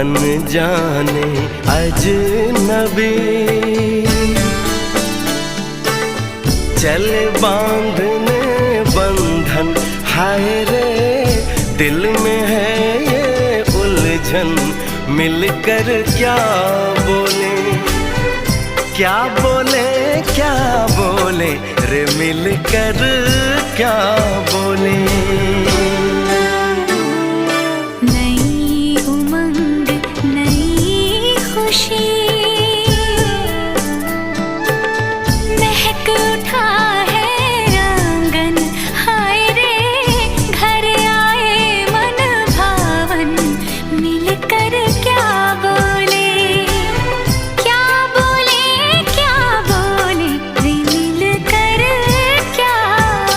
अनजाने अजनबी, चले बांधने बंधन, हाय रे दिल में है ये उलझन, मिलकर क्या बोले, क्या बोले, क्या बोले रे मिलकर क्या बोले। नई उमंग नई खुशी, महक उठा है आंगन, हाय रे घर आए मन भावन, मिलकर क्या बोले, क्या बोले, क्या बोले रे मिलकर क्या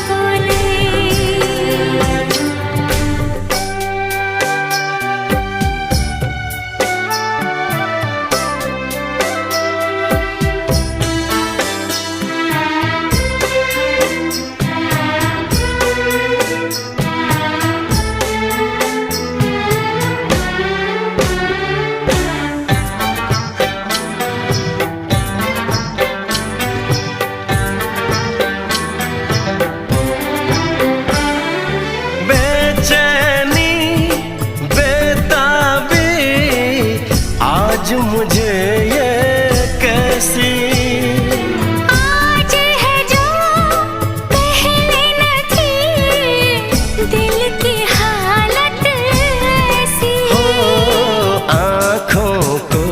बोले। आज मुझे ये कैसी, आज है जो पहले न थी, दिल की हालत ऐसी, हो आँखों को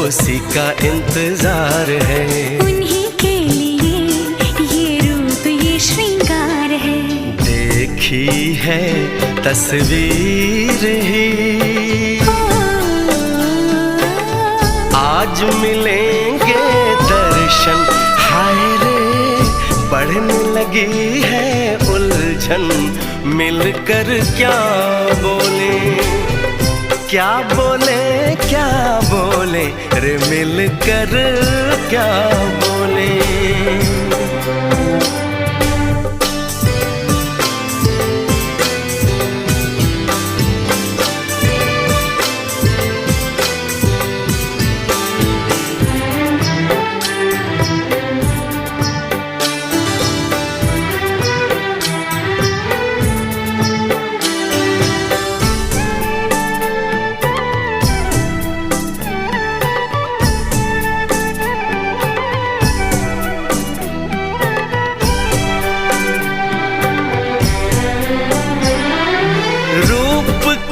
उसी का इंतजार है, उन्हीं के लिए ये रूप ये श्रृंगार है, देखी है तस्वीर ही, आज मिलेंगे दर्शन, हाय रे बढ़ने लगी है उलझन, मिलकर क्या बोले, क्या बोले, क्या बोले रे मिलकर क्या बोले।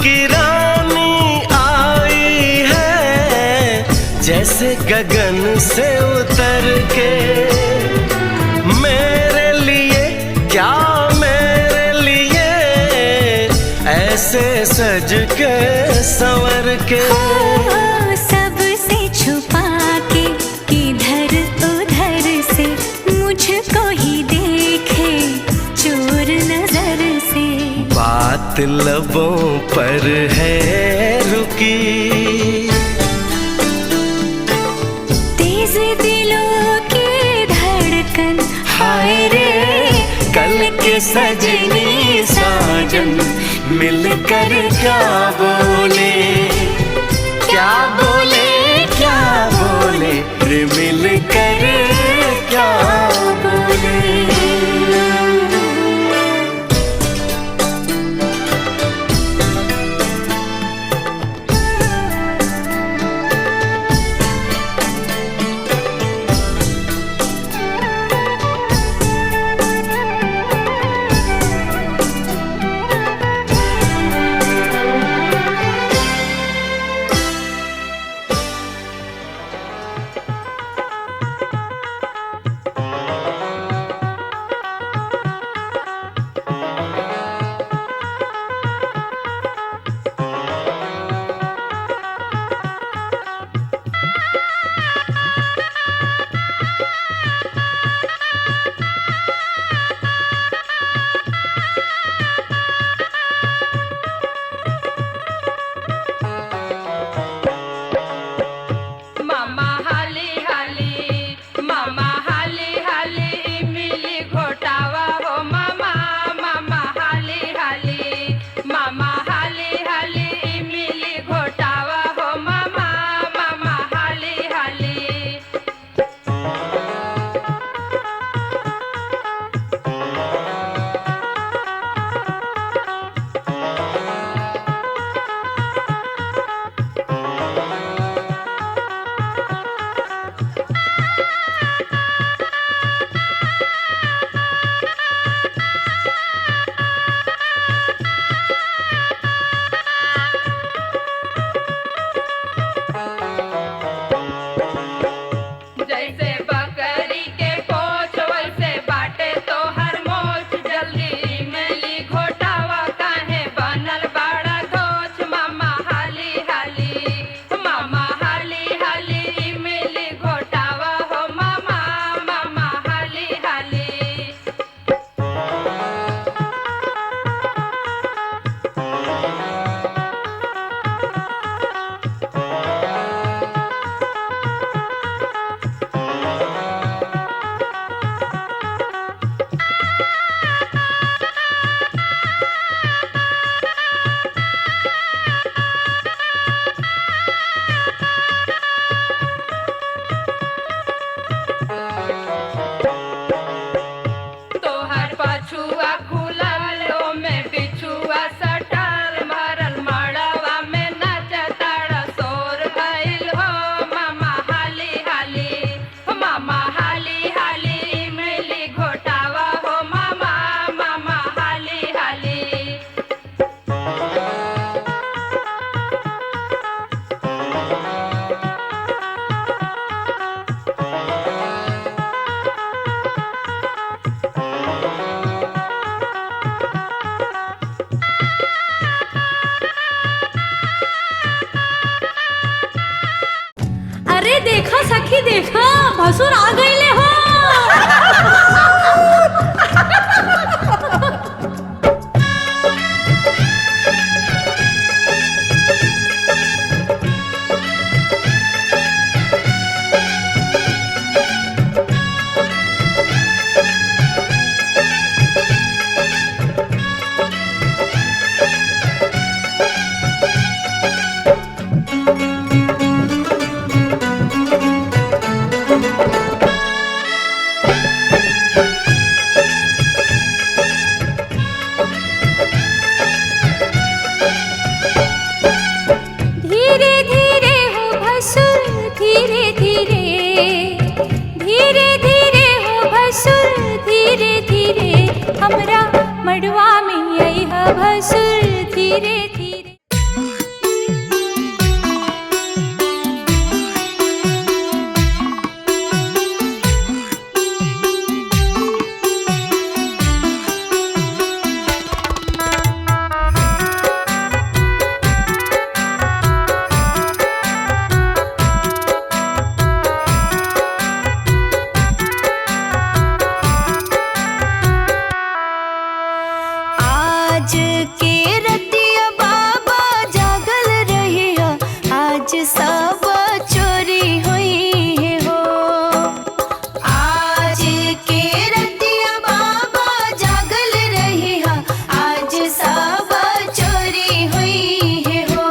की रानी आई है जैसे गगन से उतर के, मेरे लिए क्या मेरे लिए ऐसे सज के संवर के, सबसे छुपा के इधर उधर से मुझको ही देखे चोर नजर से, बात लबों पर है रुकी, तेज दिलों की धड़कन, हाय रे कल के सजनी साजन, मिलकर क्या बोले, क्या बोले, क्या बोले रे मिलकर क्या बोले। देखी देखा भसुर आ गईले हो। हमरा मड़वा में आई हा भसुर धीरे धीरे। आज के रतिया बाबा जागल रहिया, आज सब चोरी हुई है हो। आज के रतिया बाबा जागल रहिया, आज सब चोरी हुई है हो।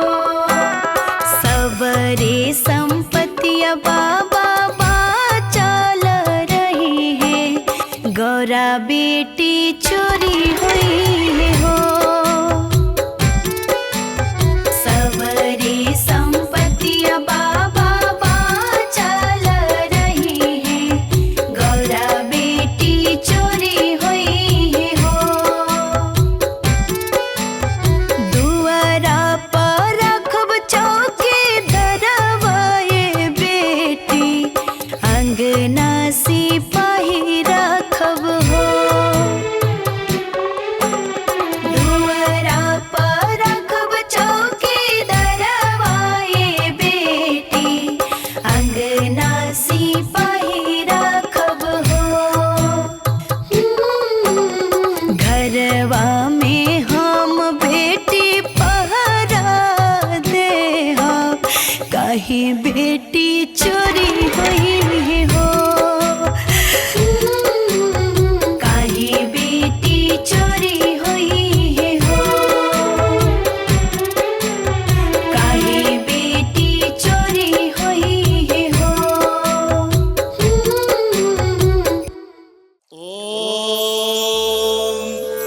सबरे संपत्तिया बाबा चल रही है, गौरा बेटी चोरी हुई है हो। सबरे संपत्तिया बाबा चल रही है, गौरा बेटी चोरी हुई है हो। दुआरा पर रखब चौकी धरवाए बेटी, अंगना सिपाही रखब हो। दुआरा पर रखब चौकी धरवाए बेटी, अंगना सिपाही रखब हो। घरवा में हम बेटी पहरा दे हम, कहीं बेटी चोरी हुई हो। कहीं बेटी चोरी हुई हो। कहीं बेटी चोरी हुई हो। ॐ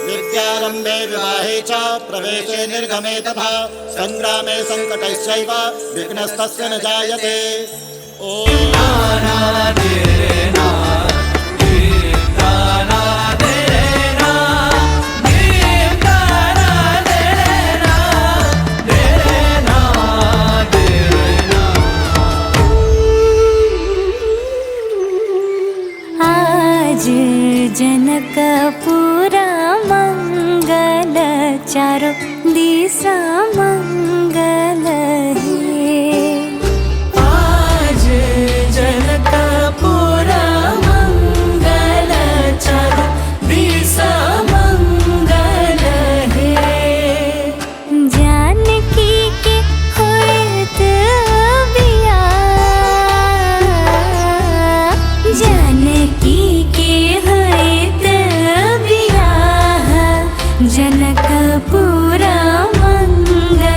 विद्यारम्भे विवाहे च प्रवेशे निर्गमे तथा संग्रामे संकटैश्चैव विघ्नस्तस्य न जायते। आज जनकपुरा मंगल, चारों दिशा मंगल है। आज जनकपुरा मंगल, चारों दिशा मंगल है। जानकी के होत बियाह, जानकी के होत बियाह, जनकपुरा मंगल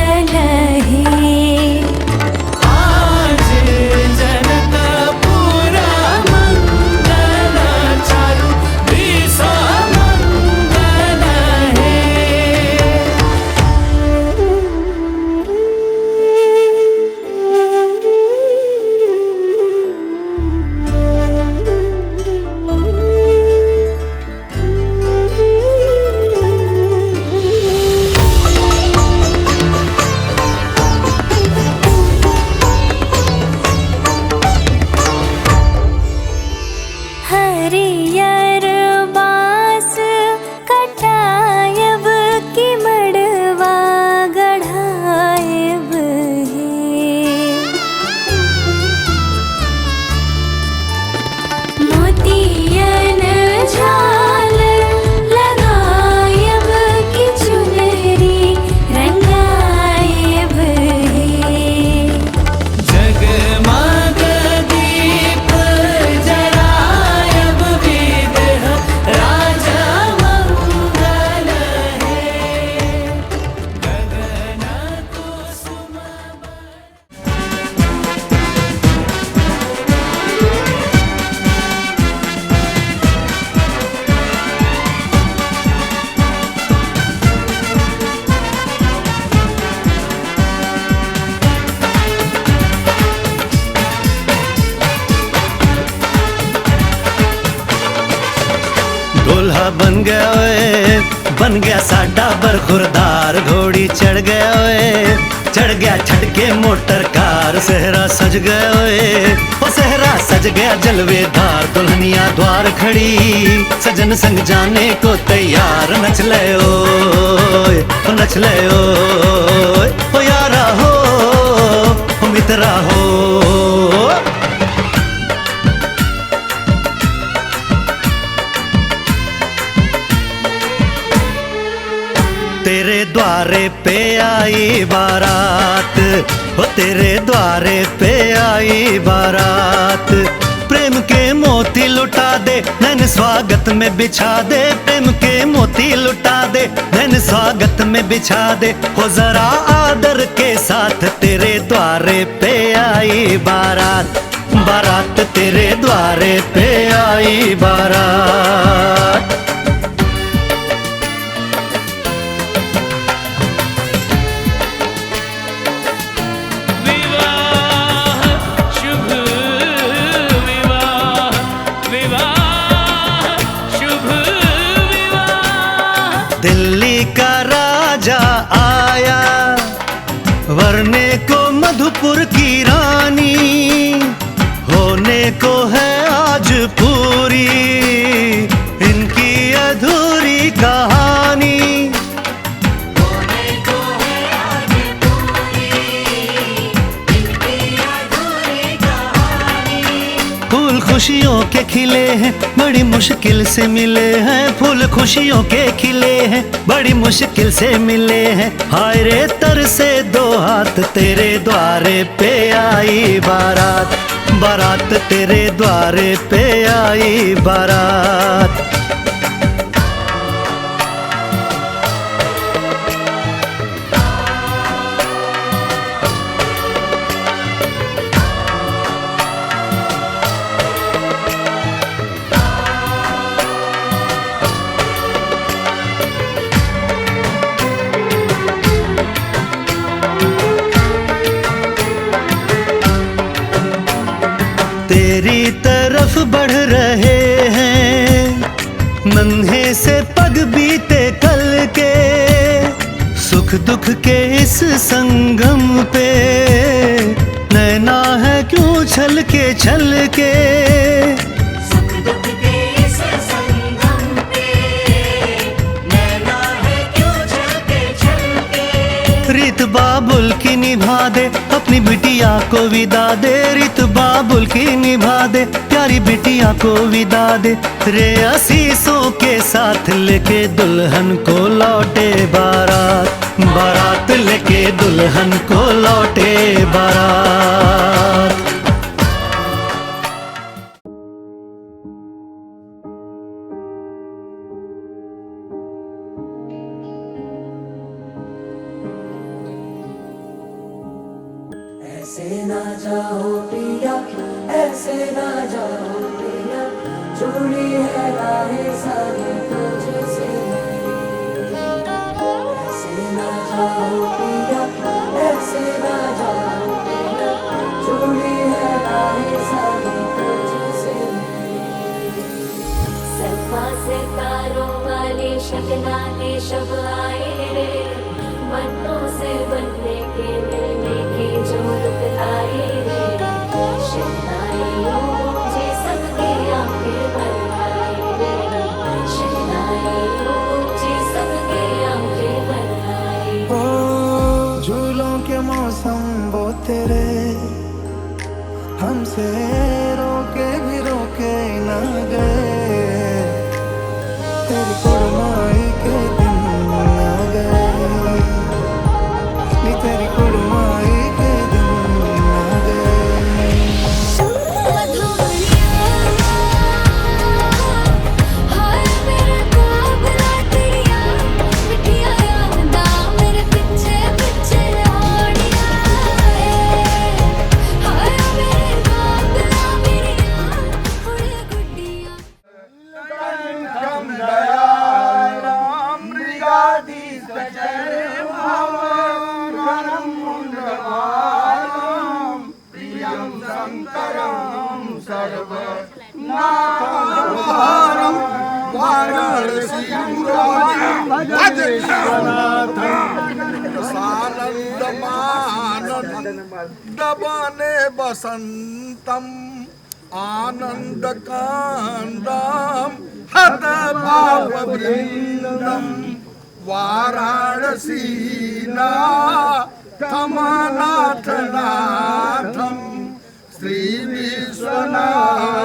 बन गया साडा बरखुरदार, घोड़ी चढ़ गया ओए, चढ़ गया छटके मोटर कार। सहरा सज गया ओए, ओ सहरा सज गया जलवेदार। दुल्हनिया द्वार खड़ी, सजन संग जाने को तैयार। नच ले ओए, ओ नच ले ओए, ओ यारा हो, ओ मित्रा हो। तेरे द्वारे पे आई बारात, ओ तेरे द्वारे पे आई बारात। प्रेम के मोती लुटा दे, नैन स्वागत में बिछा दे। प्रेम के मोती लुटा दे, नैन स्वागत में बिछा दे। हो जरा आदर के साथ तेरे द्वारे पे आई बारात, बारात तेरे द्वारे पे आई बारात। दिल्ली का राजा आया, वरने को मधुपुर की रानी। होने को है आज पूरी इनकी अधूरी कहानी। होने को है आज पूरी इनकी अधूरी कहानी। फूल खुशियों के खिले हैं, बड़ी मुश्किल से मिले हैं। फूल खुशियों के खिले हैं, बड़ी मुश्किल से मिले हैं। हाय रे तर से दो हाथ, तेरे द्वारे पे आई बारात, बारात तेरे द्वारे पे आई बारात। तेरी तरफ बढ़ रहे हैं नन्हे से पग बीते कल के। सुख दुख के इस संगम पे नैना है क्यों छल के छल के। सुख दुख के इस संगम पे नैना है क्यों छल के छल के। रीत बाबुल की निभा दे, अपनी बिटिया को विदा दे। रीत बाबुल की निभा दे, प्यारी बिटिया को विदा दे। रे आशीषों के साथ लेके दुल्हन को लौटे बारात, बारात लेके दुल्हन को लौटे बारात। ऐसे ना जाओ पिया, ऐसे ना जाओ पिया, जुड़ी है राहें सारी तुझसे। ऐसे ना जाओ पिया, ऐसे ना जाओ पिया, जुड़ी है राहें सारी तुझसे। सफा सितारों वाले शगना के शब आए रे, बनों से बनने के मिलने की जो रुत आए रे। शहनाइयों मुझे सबके आंखें भर आए रे। शहनाइयों मुझे सबके आंखें भर आए। ओ झूलों के मौसम वो तेरे, हमसे रोके भी रोके ना गए। तेरी कुड़माई के दिन ना गए, नी तेरी कुड़माई के दिन ना गए। हाय मेरे सानंदमानंदबने बसंतम आनंद कांदम हत पाप वृंदम वाराणसी नाथ नाथम श्री विश्वनाथम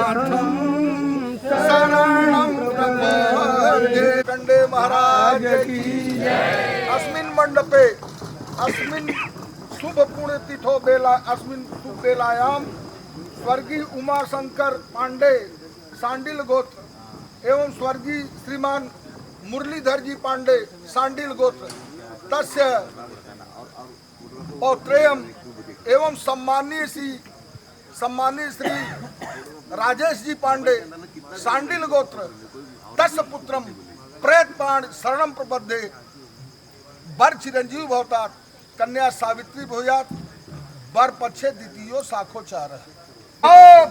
शरणं प्रपद्ये। कंडे महाराज की अस्मिन् मंडपे अस्मिन् शुभ पुण्य तिथो बेला अस्मिन् शुभ बेलायां स्वर्गीय उमाशंकर पांडे सांडिल गोत्र एवं स्वर्गीय श्रीमान मुरलीधर जी पांडे सांडिल गोत्र तस्य पौत्रेयम एवं सम्मानीय श्री राजेश जी पांडे सांडिल गोत्र तस्य पुत्रम प्रेतपाण शरणं प्रपद्ये। वर चिरंजीव भवतात कन्या सावित्री भूयात वर पक्षे द्वितीयो साखोचार।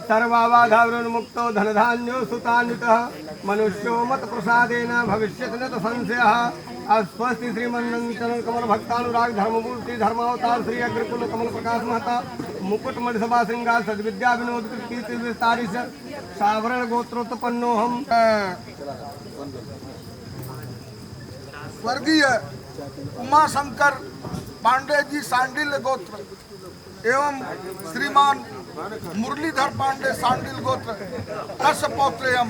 सर्वाबाधावृन्मुक्तो धनधान्यो सुतान्वितः मनुष्यो मत प्रसादेन भविष्यति न संशयः। अस्वस्ति श्रीमन्नचरण कमल भक्तानुराग धर्ममूर्ति धर्मावतार श्री अग्रकुल कमल प्रकाश महता मुकुट मणि सभा श्रृंगार सद्विद्या विनोद कीर्ति विस्तारिश सावरण गोत्रोत्पन्नो हम। स्वर्गीय उमाशंकर पांडे जी सांडिल गोत्र एवं श्रीमान मुरलीधर पांडे सांडिल गोत्र तस्य पौत्रेयम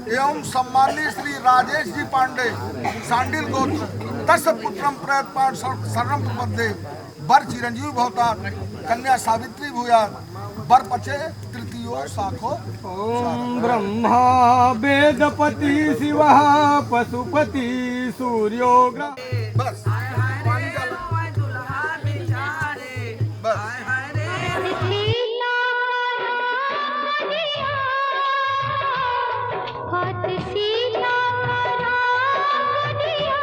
एवं सम्मानीय श्री राजेश जी पांडे सांडिल गोत्र तस्य पुत्रम प्रेतपाण शरणं प्रपद्ये। वर चिरंजीव भवतात कन्या सावित्री भूयात वर पचे तृतीयो साखो। ओम ब्रह्मा वेदपति शिवः पशुपति सूर्यो ग्रह। बस पानी डालो। बस हाथ सीना दिया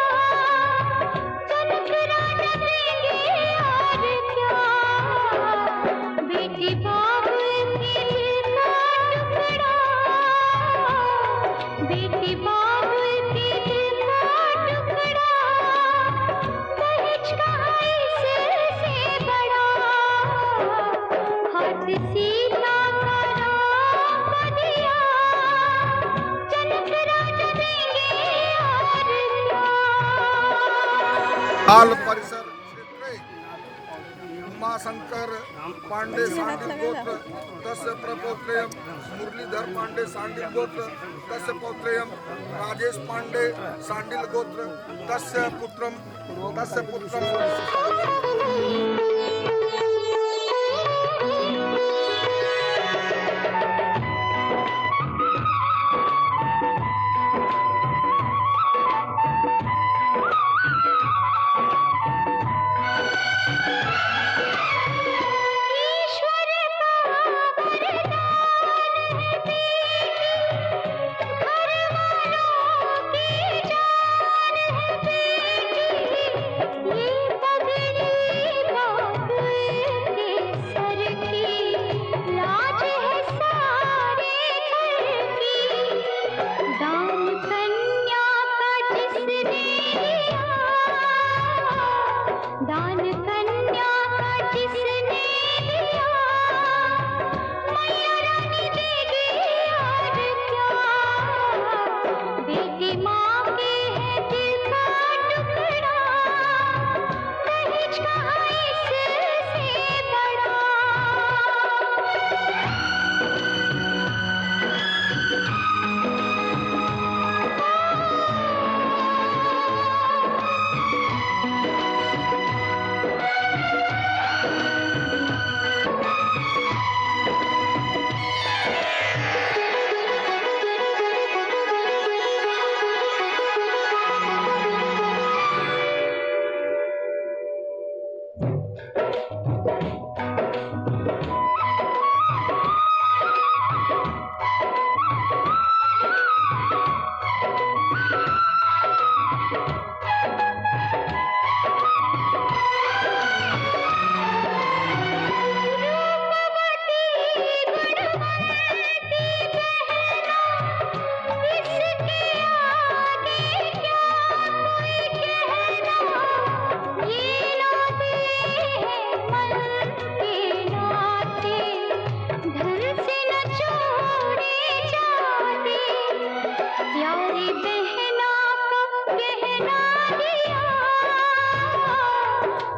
चमक राजा देंगे और क्या बेटी बाप के दिल का टुकड़ा बेटी बाप के दिल का टुकड़ा दहेज का इससे बड़ा हाथ सीना दिया हाल परिसर क्षेत्रे उमाशंकर पांडे सांडिल गोत्र तस्य प्रपौत्रेयम मुरलीधर पांडे सांडिल गोत्र तस्य पौत्रेयम राजेश पांडे सांडिल गोत्र तस्य पुत्रम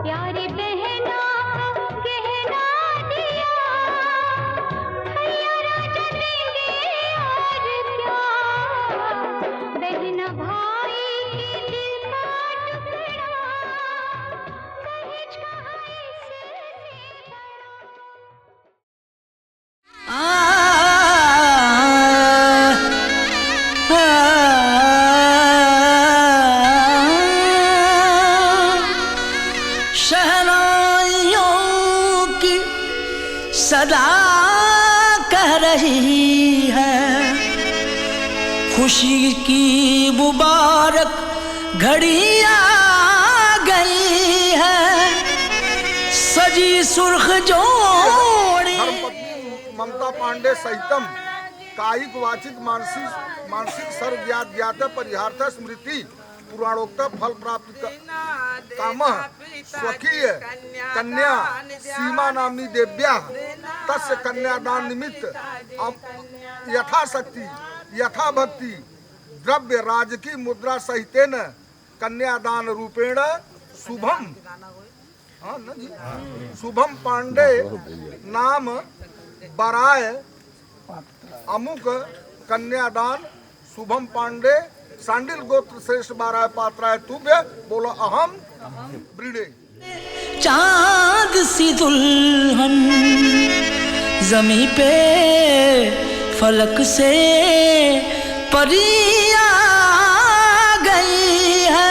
प्यारी बहना कहना दिया भैया राजा देंगे और क्या बहना भाई के दिल का टुकड़ा दहेज कहाँ इससे शहनाइयों की सदा कह रही है, खुशी की मुबारक घड़ी आ गई है, सजी सुर्ख जोड़ी। धर्मपत्नी ममता पांडे सहितम कायिक वाचिक मानसिक सर्व ज्ञात परिहार्थ स्मृति पुराणोक्त फल प्राप्ति कामः स्वकीय कन्या सीमा नामनी देव्या तस्य कन्यादान निमित्त यथाशक्ति यथा भक्ति द्रव्य राजकी मुद्रा सहितेन कन्यादान रूपेण शुभम पांडे नाम बराय अमुक कन्यादान शुभम पांडे सांडिल गोत्र श्रेष्ठ बाराय पात्राय तुभ्य बोलो अहम ब्रीडे। चांद सी दुल्हन जमी पे फलक से परी आ गई है।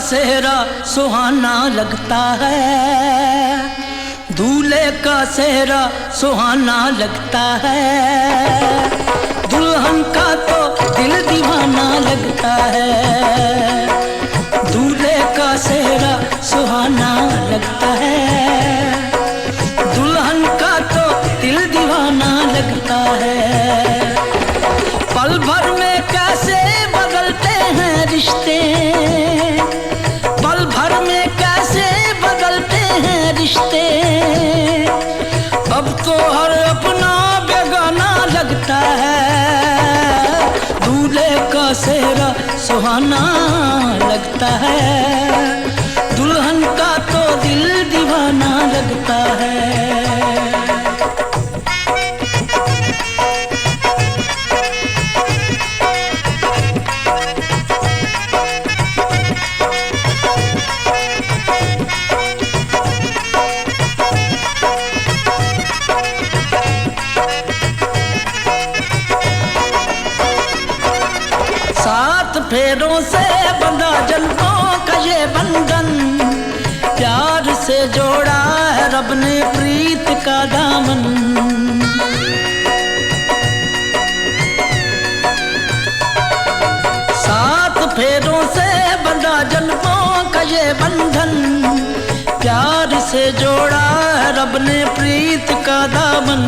सेहरा सुहाना लगता है, दूल्हे का सेहरा सुहाना लगता है, दुल्हन का तो दिल दीवाना लगता है, दूल्हे का सेहरा सुहाना लगता है, दुल्हन का तो दिल दीवाना लगता है। पल भर में कैसे बदलते हैं रिश्ते, पल भर में कैसे बदलते हैं रिश्ते, अब तो हर अपना बेगाना लगता है, दूल्हे का सेहरा सुहाना लगता है, दुल्हन का तो दिल दीवाना लगता है। फेरों से बंधा जन्मों का ये बंधन, प्यार से जोड़ा है रब ने प्रीत का दामन। सात फेरों से बंधा जन्मों का ये बंधन, प्यार से जोड़ा है रब ने प्रीत का दामन।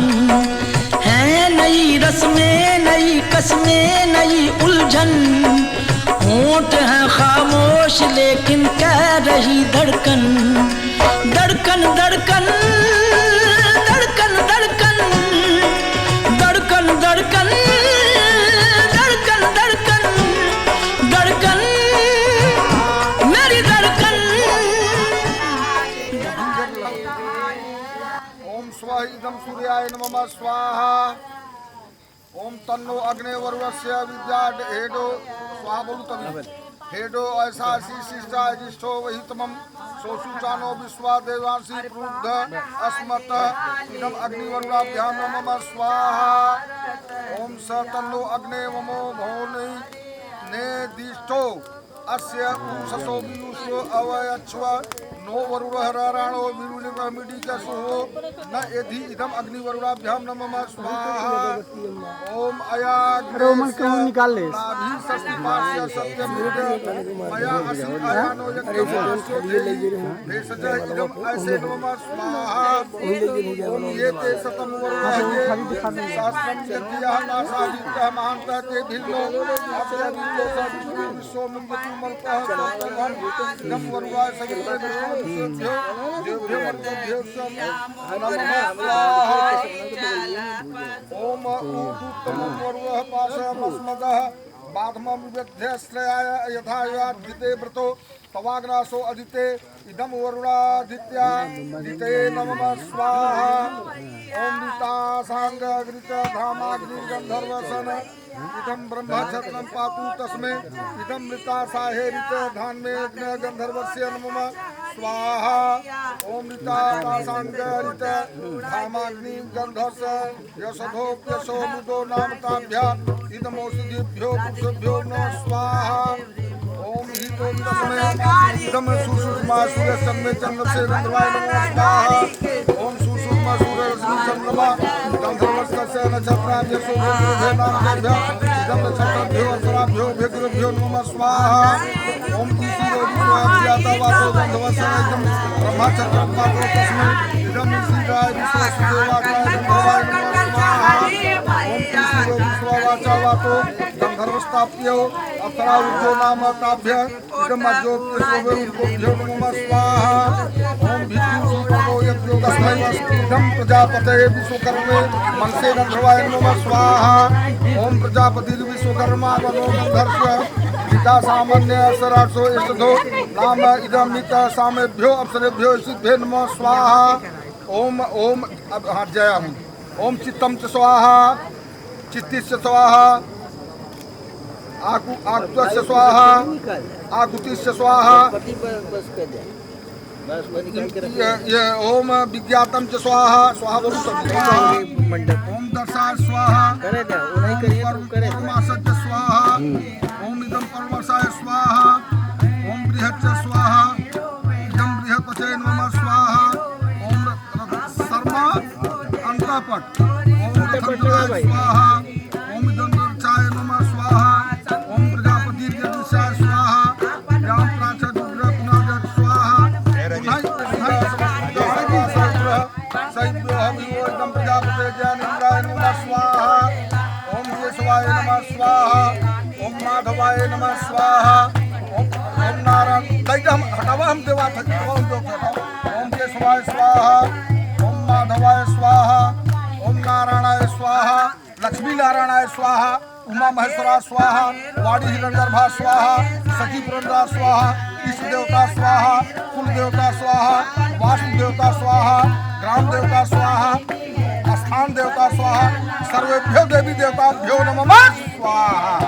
है नई रस्में नई कस्में नई उलझन, होंठ है खामोश लेकिन कह रही धड़कन, धड़कन धड़कन धड़कन धड़कन धड़कन धड़कन धड़कन धड़कन धड़कन मेरी धड़कन। ओम स्वाहा इदं सूर्याय नमः स्वाहा। ओम तन्नो अग्ने वरुणस्य विद्यात् हेडो स्वाहा बोलू तभी हेडो ऐसा शिष्टा जिष्ठो वहितमं सोसुचानो विश्वा देवांसी प्रुद्ध अस्मत इदम अग्निवरुणाभ्यां नमः स्वाहा। ओम स तन्नो अग्ने वमो भोनि ने दिष्ठो अस्य उषसो वियुषो अवयच्व नो वरुणहराणो विरुनिमिडिकसो न एधि इदम अग्निवरुणाभ्यां नमः स्वाहा। रोमन क्यों निकाल ले ओम उत्तमं पाशमस्मदः बाधमं विद्यश्रयाय यथा याद्धिते व्रतो तवाग्नासो अदिते इदं वरुणादित्या दिते नमः स्वाहा ओम ऋतासाङ्गृत धामाग्निर्गन्धर्वसन इदं ब्रह्मक्षत्रं पातु तस्मै इदं ऋतासाहेरित धान्मे गन्धर्वस्य नमः स्वाहा ओम ऋतासाङ्गरित धामाग्निर्गन्धर्वस यशोधोप्यशो मुदो नामताभ्या इदमौषधिभ्यो पुरुषभ्यो नमः स्वाहा ओम हितों तस्मै इदं सुषुम्ना सूर्यसन्मे चन्द्रसे गन्धर्वाय नमः स्वाहा ओम सुषुम्ना सूर्यरश्मि चन्द्रमा गन्धर्वस्य नक्षत्राभ्य सोमभ्यो नामताभ्या इदं नक्षत्राभ्यो असुराभ्यो भेतृभ्यो नमः स्वाहा ओम ईश्वरो विश्वाभ्याता वातो गन्धर्वस्य इदं ब्रह्मक्षत्रं पातो तस्मै इदं ईश्वराय विश्वदेवाय गन्धर्वाय नमः स्वाहा ओम ईश्वरो विश्वावाचा वातो गन्धर्वस्ताप्यो अप्सरा उद्यो नामताभ्य इदं अज्योतिषोभ्यो नमः स्वाहा ओम विष्णुसुतो यज्ञो तस्मै इदं प्रजापतये विश्वकर्मे मनसे गन्धर्वाय नमः स्वाहा ओम प्रजापतिर्विश्वकर्मा वनो गन्धर्व गीता सामान्य असरासो यशधो नाम इदमित सामेभ्यो अप्सरेभ्यो सिद्धे नमः स्वाहा ओम ओम अब हाथ जया हूँ ओम चित्तम च स्वाहा चित्तिश्च स्वाहा आकुत्वस्य स्वाहा आकुतिश्च स्वाहा ये ओम विज्ञातम च स्वाहा स्वाहा बोलो सब ओम दर्शा स्वाहा परमासच स्वाहा ओम इदं परमासाय स्वाहा ओम बृहच्च स्वाहा इदं बृहत्पचे नमः स्वाहा ओम शर्मा अंतःपट ओम रथंत्राय स्वाहा ओम इदं दर्शाय नमः स्वाहा ओम प्रजापतिर्यदिशाय स्वाहा याम प्राचर पुनाजत स्वाहा इदं प्रजापते ज्ञानेन्द्राय नमः स्वाहा ओम केशवाय नमः स्वाहा ओम माधवाय नमः स्वाहा ओम नारायण दैदम हटावा हम देवा ओम केशवाय स्वाहा ओम माधवाय स्वाहा ओम नारायणाय स्वाहा लक्ष्मी नारायणाय स्वाहा उमा महेश्वरा स्वाहा वाणी हिरण्यगर्भा स्वाहा सखी पुरंदरा स्वाहा इष्ट देवता स्वाहा कुल देवता स्वाहा वास्तु देवता स्वाहा ग्राम देवता स्वाहा स्थान देवता स्वाहा सर्वेभ्यो देवी देवताभ्यो नमः स्वाहा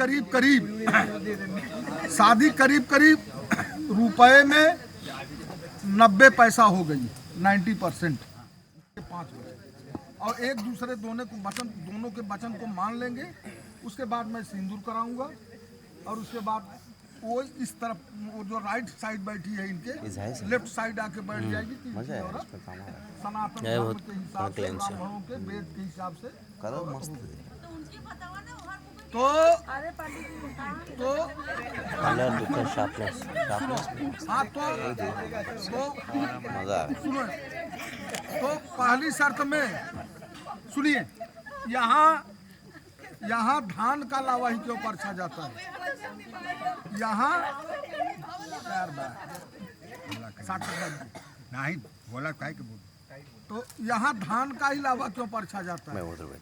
करीब करीब रुपए में 90 पैसा हो गई, 90%। 5 बजे और एक दूसरे दोनों के वचन को मान लेंगे। उसके बाद मैं सिंदूर कराऊंगा और उसके बाद वो इस तरफ, वो जो राइट साइड बैठी है इनके लेफ्ट साइड आके बैठ जाएगी। तीसरी औरत सनातन धर्म के हिसाब से, ब्राह्मणों के वेद के हिसाब से। तो पहली शर्त में सुनिए, यहाँ धान का लावाही के ऊपर छा जाता है। यहाँ नहीं बोला तो यहाँ धान का ही लावा क्यों परछा जाता है?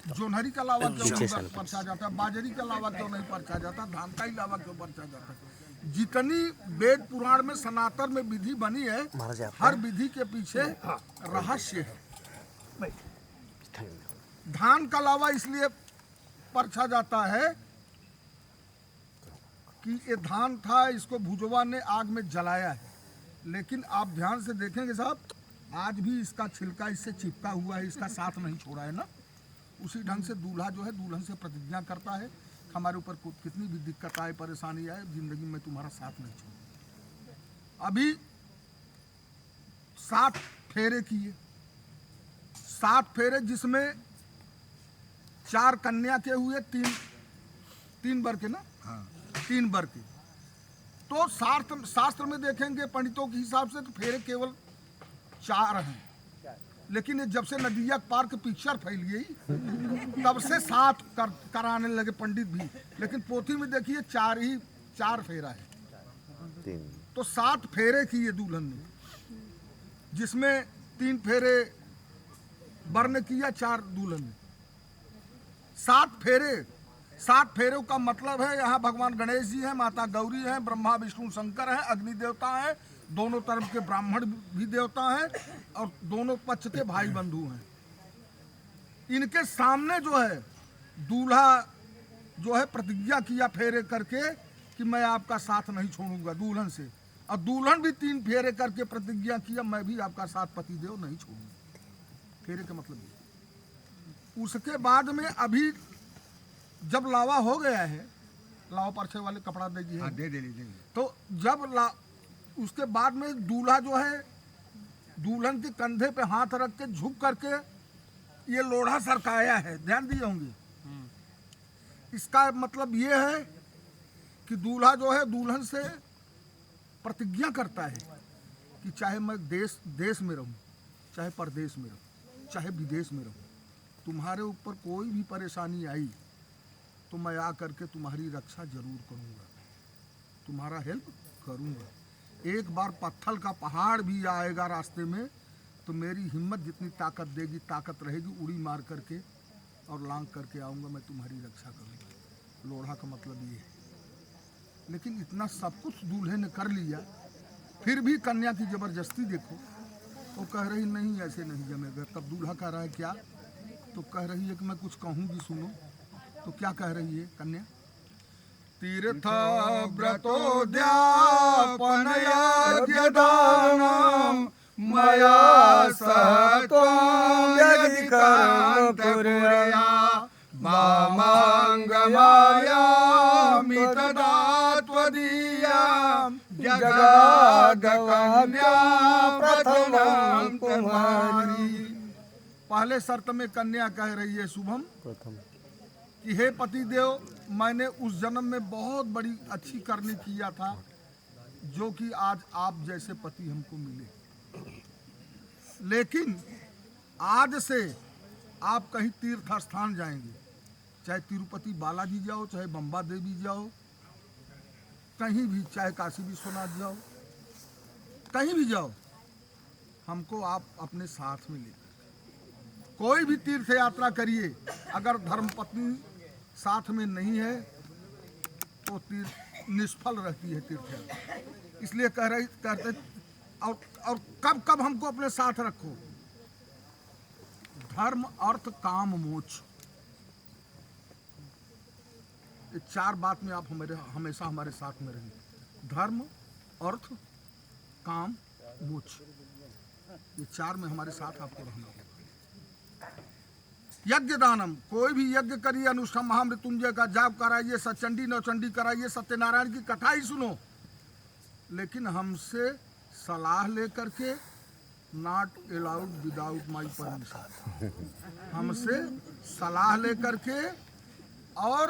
जोनहरी का लावा क्यों परछा जाता है? बाजरी का लावा क्यों नहीं परछा जाता? धान का ही लावा क्यों परछा जाता है? जितनी वेद पुराण में सनातन में विधि बनी है, हर विधि के पीछे रहस्य है। धान का लावा इसलिए परछा जाता है कि ये धान था, इसको भुजवा ने आग में जलाया है। लेकिन आप ध्यान से देखेंगे साहब, आज भी इसका छिलका इससे चिपका हुआ है, इसका साथ नहीं छोड़ा है ना। उसी ढंग से दूल्हा जो है दुल्हन से प्रतिज्ञा करता है, हमारे ऊपर कितनी भी दिक्कत आए, परेशानी आए, जिंदगी में तुम्हारा साथ नहीं छोड़ूंगा। अभी 7 फेरे किए, 7 फेरे जिसमें 4 कन्या के हुए, 3 वर के ना, 3 वर के। तो शास्त्र में देखेंगे पंडितों के हिसाब से तो फेरे केवल 4 हैं। लेकिन ये जब से नदिया पार के पिक्चर फैल गई तब से 7 कराने लगे पंडित भी। लेकिन पोथी में देखिए 4 फेरा है। तो 7 फेरे किए दुल्हन ने, जिसमें 3 फेरे वर ने किया, 4 दुल्हन ने। 7 फेरों का मतलब है यहाँ भगवान गणेश जी हैं, माता गौरी हैं, ब्रह्मा विष्णु शंकर हैं, अग्नि देवता हैं, दोनों तरफ के ब्राह्मण भी देवता हैं और दोनों पक्ष के भाई बंधु हैं। इनके सामने जो है दूल्हा जो है प्रतिज्ञा किया फेरे करके कि मैं आपका साथ नहीं छोड़ूंगा दुल्हन से, और दुल्हन भी 3 फेरे करके प्रतिज्ञा किया, मैं भी आपका साथ पतिदेव नहीं छोड़ूंगा। फेरे का मतलब ये। उसके बाद में अभी जब लावा हो गया है, लावा परछे वाले कपड़ा दे दीजिए, दे लीजिए। तो जब उसके बाद में दूल्हा जो है दुल्हन के कंधे पे हाथ रख के झुक करके ये लोढ़ा सरकाया है, ध्यान दिए होंगे। इसका मतलब ये है कि दूल्हा जो है दुल्हन से प्रतिज्ञा करता है कि चाहे मैं देश में रहूं, चाहे परदेश में रहूं, चाहे विदेश में रहूं, तुम्हारे ऊपर कोई भी परेशानी आई तो मैं आ करके तुम्हारी रक्षा जरूर करूंगा, तुम्हारा हेल्प करूंगा। एक बार पत्थर का पहाड़ भी आएगा रास्ते में तो मेरी हिम्मत जितनी ताकत देगी, ताकत रहेगी, उड़ी मार करके और लांग करके आऊँगा, मैं तुम्हारी रक्षा करूँगा। लोढ़ा का मतलब ये है। लेकिन इतना सब कुछ दूल्हे ने कर लिया, फिर भी कन्या की ज़बरदस्ती देखो। वो कह रही नहीं ऐसे नहीं जमेगा। तब दूल्हा कह रहा है क्या? तो कह रही है कि मैं कुछ कहूँगी सुनो। तो क्या कह रही है कन्या? तीर्थ व्रतोद्यापन यज्ञदानम मया सहत्वं यज्ञकर्मपुरया मामांगमायामि तदा त्वदीयां जगादकन्या प्रथमं तुम्हारी। पहले शर्त में कन्या कह रही है शुभम कि हे पति देव, मैंने उस जन्म में बहुत बड़ी अच्छी करनी किया था जो कि आज आप जैसे पति हमको मिले। लेकिन आज से आप कहीं तीर्थ स्थान जाएंगे, चाहे तिरुपति बालाजी जाओ, चाहे बम्बा देवी जाओ, कहीं भी, चाहे काशी विश्वनाथ जाओ, कहीं भी जाओ, हमको आप अपने साथ में लेकर कोई भी तीर्थ यात्रा करिए। अगर धर्मपत्नी साथ में नहीं है तो निष्फल रहती है तीर्थ यात्रा। इसलिए कहते और कब कब हमको अपने साथ रखो? धर्म अर्थ काम मोक्ष। ये 4 बात में आप हमेशा हमारे साथ में रहेंगे, धर्म, अर्थ, काम, मोक्ष, ये 4 में हमारे साथ आपको रहना होगा। यज्ञ दानम, कोई भी यज्ञ करिए, अनुष्ठान महामृत्युंजय का जाप कराइए, सचंडी नवचंडी कराइए, सत्यनारायण की कथा ही सुनो, लेकिन हमसे सलाह लेकर के, not allowed without my permission, हमसे सलाह लेकर के, और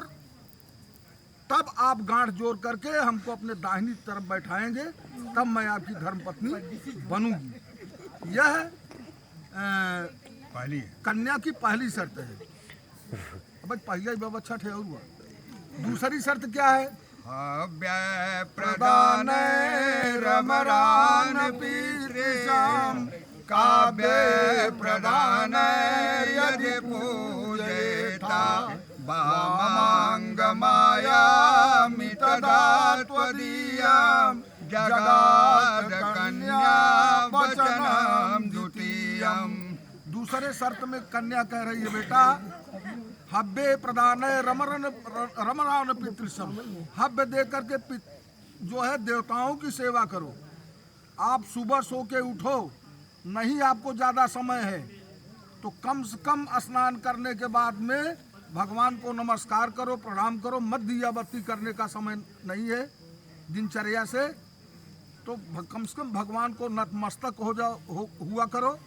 तब आप गांठ जोड़ करके हमको अपने दाहिनी तरफ बैठाएंगे, तब मैं आपकी धर्मपत्नी बनूंगी। यह पहली कन्या की पहली शर्त है। अब पहला ही बाबा अच्छा ठहर हुआ। दूसरी शर्त क्या है? हव्य प्रदान रमरान पीतृषाम काव्य प्रदान यदि पूजेता वामांग मायामि तदा त्वदीयं जगाद कन्या वचनम द्वितीयम। दूसरे शर्त में कन्या कह रही है, बेटा हव्य प्रदान रमरान पितृषम, हव्य दे करके जो है देवताओं की सेवा करो। आप सुबह सो के उठो, नहीं आपको ज़्यादा समय है तो कम से कम स्नान करने के बाद में भगवान को नमस्कार करो, प्रणाम करो। मत दिया बत्ती करने का समय नहीं है दिनचर्या से, तो कम से कम भगवान को नतमस्तक हुआ करो,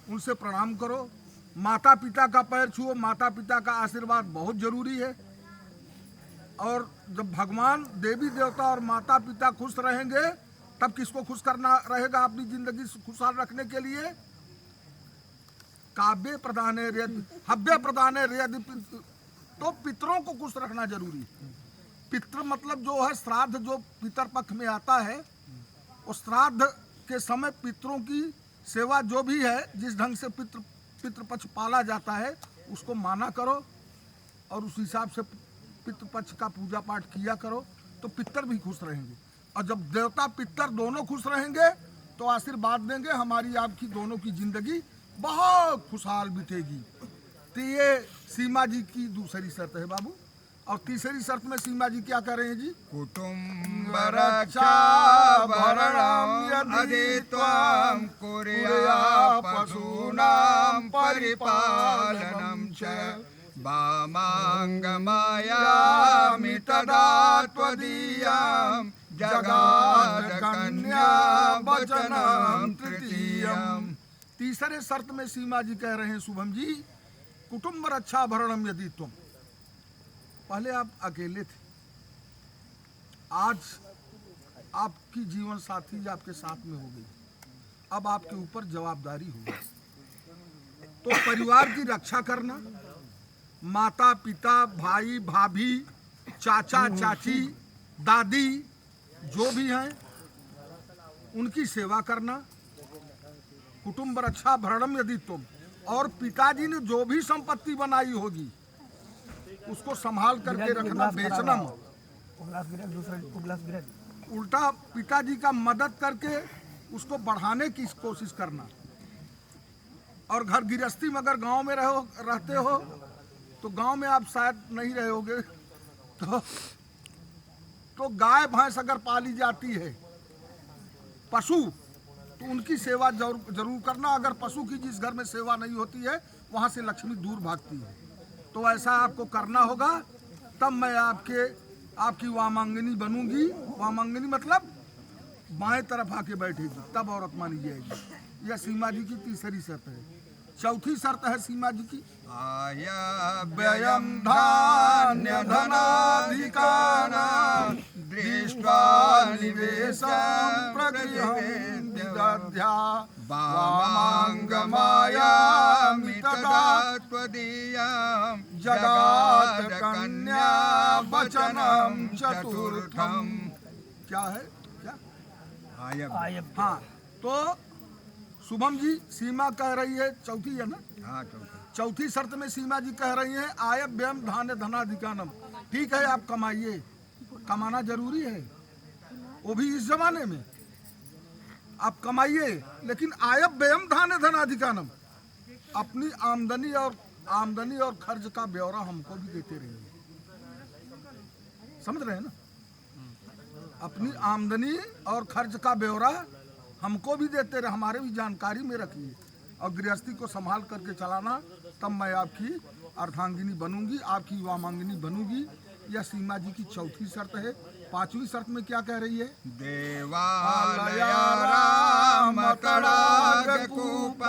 उनसे प्रणाम करो। माता पिता का पैर छुओ, माता पिता का आशीर्वाद बहुत जरूरी है। और जब भगवान, देवी देवता और माता पिता खुश रहेंगे, तब किसको खुश करना रहेगा अपनी जिंदगी खुशहाल रखने के लिए? काव्य प्रदान हव्य प्रदान तो पितरों को खुश रखना जरूरी है। पितृ मतलब जो है श्राद्ध, जो पितर पक्ष में आता है, उस श्राद्ध के समय पितरों की सेवा जो भी है, जिस ढंग से पितृपक्ष पाला जाता है, उसको माना करो और उस हिसाब से पितृपक्ष का पूजा पाठ किया करो, तो पितर भी खुश रहेंगे। और जब देवता पितर दोनों खुश रहेंगे तो आशीर्वाद देंगे, हमारी आपकी दोनों की जिंदगी बहुत खुशहाल बीतेगी। तो ये सीमा जी की दूसरी शर्त है बाबू। और तीसरी शर्त में सीमा जी क्या कह रहे हैं जी? कुटुंब रक्षा भरणम यदि त्वं कुर्या पशूनां परिपालनं च वामांग मायामि तदा त्वदीयं जगाद कन्या वचनं तृतीयम। तीसरे शर्त में सीमा जी कह रहे हैं शुभम जी, कुटुंब रक्षा भरणम यदि तुम, पहले आप अकेले थे, आज आपकी जीवन साथी आपके साथ में हो गई, अब आपके ऊपर जवाबदारी होगी। तो परिवार की रक्षा करना, माता पिता भाई भाभी चाचा चाची दादी जो भी हैं उनकी सेवा करना, कुटुंब रक्षा भरणम यदि तुम, और पिताजी ने जो भी संपत्ति बनाई होगी उसको संभाल करके रखना, बेचना मत। उल्टा पिताजी का मदद करके उसको बढ़ाने की कोशिश करना। और घर गृहस्थी में अगर गांव में रहते हो तो गांव में आप शायद नहीं रहे होगे, तो गाय भैंस अगर पाली जाती है, पशु, तो उनकी सेवा जरूर करना। अगर पशु की जिस घर में सेवा नहीं होती है वहाँ से लक्ष्मी दूर भागती है, तो ऐसा आपको करना होगा, तब मैं आपकी वामांगनी बनूंगी। वामांगनी मतलब बाएं तरफ आके बैठेगी, तब औरत मानी जाएगी। यह सीमा जी की तीसरी शर्त है। चौथी शर्त है सीमा जी की, व्ययं धान्य धनाधिकानां दृष्ट्वा निवेशं प्रगृह्य दद्या वामांग मायामि तदा त्वदीयं जगाद कन्या वचनं चतुर्थम। क्या है? क्या आयब। हाँ, तो शुभम जी सीमा कह रही है, चौथी है ना? हाँ, चौथी शर्त में सीमा जी कह रही हैं आयब व्यम धान्य धनाधिकानम। ठीक है, आप कमाइए, कमाना जरूरी है, वो भी इस जमाने में आप कमाइए, लेकिन आयब व्यम धान्य धनाधिकानम, अपनी आमदनी और खर्च का ब्यौरा हमको भी देते रहिए। समझ रहे हैं ना? अपनी आमदनी और खर्च का ब्यौरा हमको भी देते रहे, हमारे भी जानकारी में रखिए और गृहस्थी को संभाल करके चलाना, तब मैं आपकी अर्धांगिनी बनूंगी, आपकी वामांगिनी बनूंगी। यह सीमा जी की चौथी शर्त है। पांचवी शर्त में क्या कह रही है? देवालय राम तडागकूपम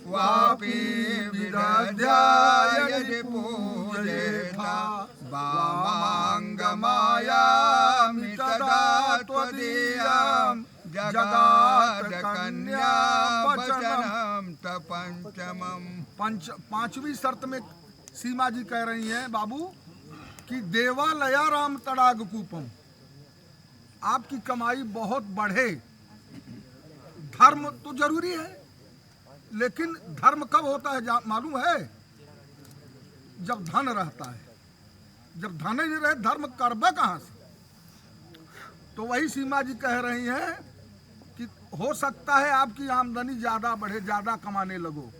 वापी विदध्याय पूजेथा वामांगमायामि तदा त्वदीयं जगाद कन्या वचनम तपंचमम। पांचवी शर्त में सीमा जी कह रही हैं बाबू कि देवालया राम तड़ाग कूपम, आपकी कमाई बहुत बढ़े। धर्म तो जरूरी है, लेकिन धर्म कब होता है मालूम है? जब धन रहता है। जब धन ही नहीं रहे धर्म करबा कहाँ से? तो वही सीमा जी कह रही हैं कि हो सकता है आपकी आमदनी ज़्यादा बढ़े, ज़्यादा कमाने लगो,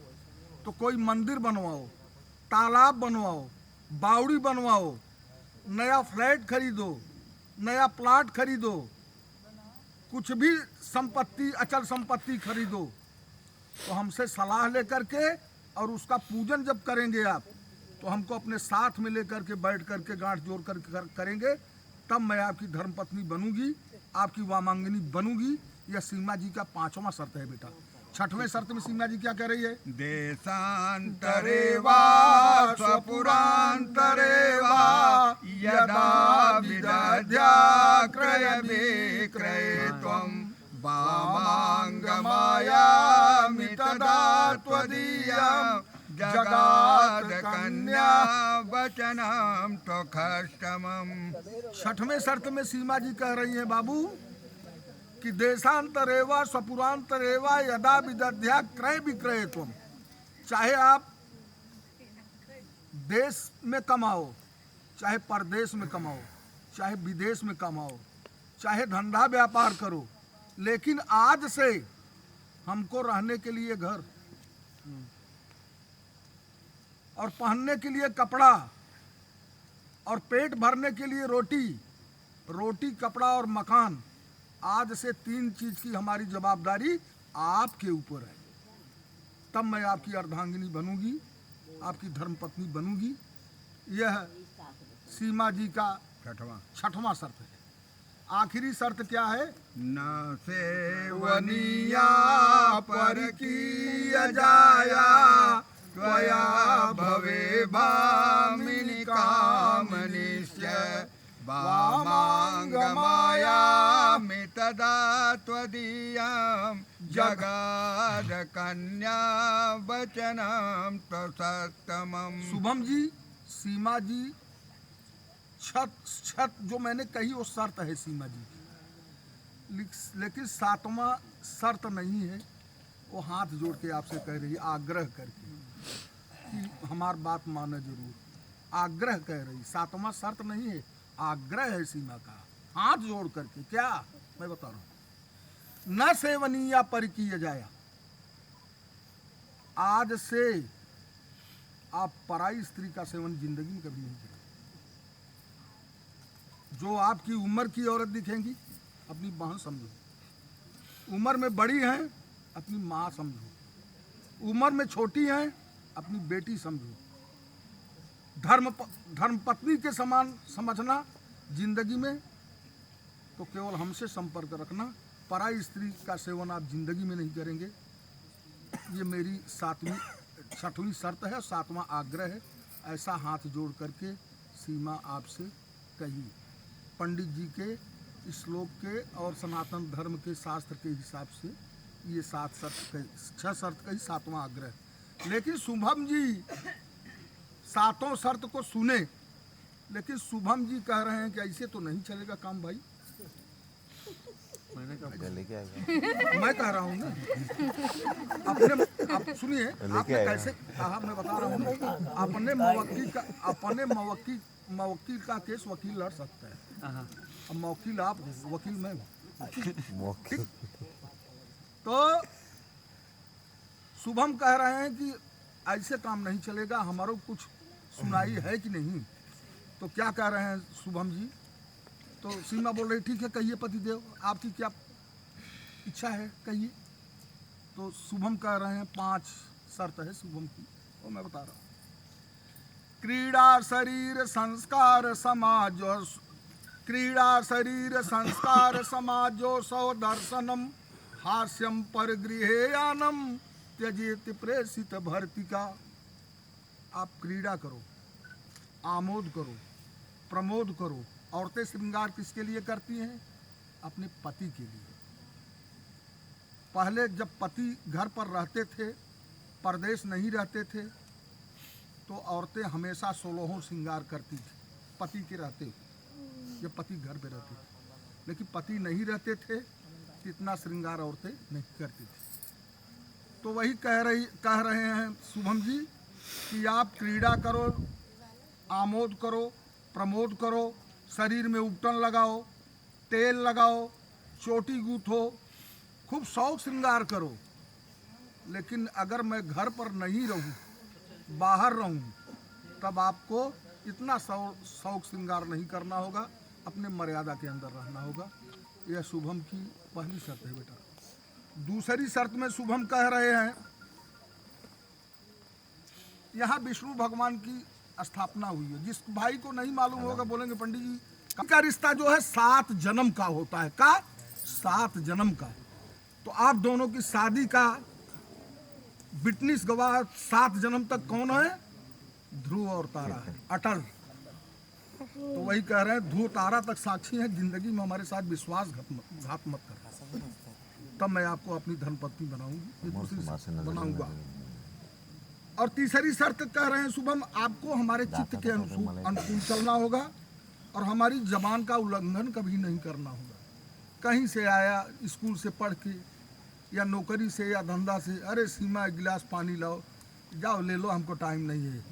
तो कोई मंदिर बनवाओ, तालाब बनवाओ, बावड़ी बनवाओ, नया फ्लैट खरीदो, नया प्लाट खरीदो, कुछ भी संपत्ति, अचल संपत्ति खरीदो, तो हमसे सलाह लेकर के और उसका पूजन जब करेंगे आप, तो हमको अपने साथ में लेकर के बैठ करके गांठ जोड़ करके करेंगे, तब मैं आपकी धर्मपत्नी बनूंगी, आपकी वामांगिनी बनूंगी। यह सीमा जी का पांचवा शर्त है बेटा। छठवें शर्त में सीमा जी क्या कह रही है? देशांतरे वा स्वपुरांतरे वा यदा विदध्या क्रय विक्रये त्वं वामांगमायामि तदा त्वदीयं जगाद कन्या वचनम त्वखष्टमम। छठवें शर्त में सीमा जी कह रही हैं बाबू कि देशांतरेवा स्वपुरांतरेवा यदा विदध्या क्रय विक्रय तुम, चाहे आप देश में कमाओ, चाहे परदेश में कमाओ, चाहे विदेश में कमाओ, चाहे धंधा व्यापार करो, लेकिन आज से हमको रहने के लिए घर और पहनने के लिए कपड़ा और पेट भरने के लिए रोटी कपड़ा और मकान, आज से 3 चीज की हमारी जवाबदारी आपके ऊपर है। तब मैं आपकी अर्धांगिनी बनूंगी, आपकी धर्मपत्नी बनूंगी। यह सीमा जी का छठवां शर्त है। आखिरी शर्त क्या है? न सेवनिया परकीय जाया त्वया भवे भामिनी कामनिश्च वामांगमायामि तदा त्वदीयं जगाद कन्या वचनम तत्सत्तमम। शुभम जी, सीमा जी, छत जो मैंने कही वो शर्त है सीमा जी की, लेकिन 7वां शर्त नहीं है। वो हाथ जोड़ के आपसे कह रही है, आग्रह करके कि हमार बात माने जरूर, आग्रह कह रही। 7वां शर्त नहीं है, आग्रह है सीमा का, हाथ जोड़ करके। क्या मैं बता रहा हूं, न सेवनीया परिकीय जाया, आज से आप पराई स्त्री का सेवन जिंदगी में कभी नहीं करेंगे। जो आपकी उम्र की औरत दिखेंगी अपनी बहन समझो, उम्र में बड़ी हैं अपनी माँ समझो, उम्र में छोटी हैं अपनी बेटी समझो। धर्म पत्नी के समान समझना जिंदगी में, तो केवल हमसे संपर्क रखना। पराई स्त्री का सेवन आप जिंदगी में नहीं करेंगे। ये मेरी 6वीं शर्त है, 7वां आग्रह है। ऐसा हाथ जोड़ करके सीमा आपसे कही। पंडित जी के श्लोक के और सनातन धर्म के शास्त्र के हिसाब से ये 6 शर्त का ही 7वां आग्रह। लेकिन शुभम जी 7 शर्त को सुने, लेकिन शुभम जी कह रहे हैं कि ऐसे तो नहीं चलेगा काम भाई। मैं कह रहा हूँ ना, आप सुनिए, आपने कैसे कहा मैं बता रहा हूँ। अपने मवक्किल का केस वकील लड़ सकता है। अब मवक्किल आप, वकील मैं हूँ। तो शुभम कह रहे हैं कि ऐसे काम नहीं चलेगा, हमारो कुछ सुनाई है कि नहीं। तो क्या कह रहे हैं शुभम जी? तो सीमा बोल रही ठीक है कहिए पतिदेव आपकी क्या इच्छा है कहिए। तो शुभम कह रहे हैं 5 शर्त है शुभम की, वो मैं बता रहा हूँ। क्रीड़ा शरीर संस्कार समाजो, क्रीड़ा शरीर संस्कार समाजो सौ दर्शनम हास्यम पर गृहेयानम त्यजेति प्रेषित भर्तिका। आप क्रीड़ा करो, आमोद करो, प्रमोद करो। औरतें श्रृंगार किसके लिए करती हैं? अपने पति के लिए। पहले जब पति घर पर रहते थे, परदेश नहीं रहते थे, तो औरतें हमेशा 16 श्रृंगार करती थी पति के रहते हुए, जब पति घर पे रहते थे। लेकिन पति नहीं रहते थे तो इतना श्रृंगार औरतें नहीं करती थी। तो वही कह रहे हैं शुभम जी कि आप क्रीड़ा करो, आमोद करो, प्रमोद करो, शरीर में उपटन लगाओ, तेल लगाओ, चोटी गूंथो, खूब शौक श्रृंगार करो। लेकिन अगर मैं घर पर नहीं रहूं, बाहर रहूं, तब आपको इतना शौक श्रृंगार नहीं करना होगा, अपने मर्यादा के अंदर रहना होगा। यह शुभम की पहली शर्त है बेटा। दूसरी शर्त में शुभम कह रहे हैं, यहाँ विष्णु भगवान की स्थापना हुई है। जिस भाई को नहीं मालूम होगा बोलेंगे पंडित जी का रिश्ता जो है 7 जन्म का होता है। का 7 जन्म का। तो आप दोनों की शादी का विटनेस गवाह 7 जन्म तक कौन है? ध्रुव और तारा है, अटल। तो वही कह रहे हैं ध्रुव तारा तक साक्षी है, जिंदगी में हमारे साथ विश्वासघात मत करना, तब मैं आपको अपनी धर्मपत्नी बनाऊंगा। और तीसरी शर्त कह रहे हैं शुभम, आपको हमारे चित्त के अनुकूल चलना होगा और हमारी जबान का उल्लंघन कभी नहीं करना होगा। कहीं से आया, स्कूल से पढ़ के या नौकरी से या धंधा से, अरे सीमा एक गिलास पानी लाओ, जाओ ले लो, हमको टाइम नहीं है,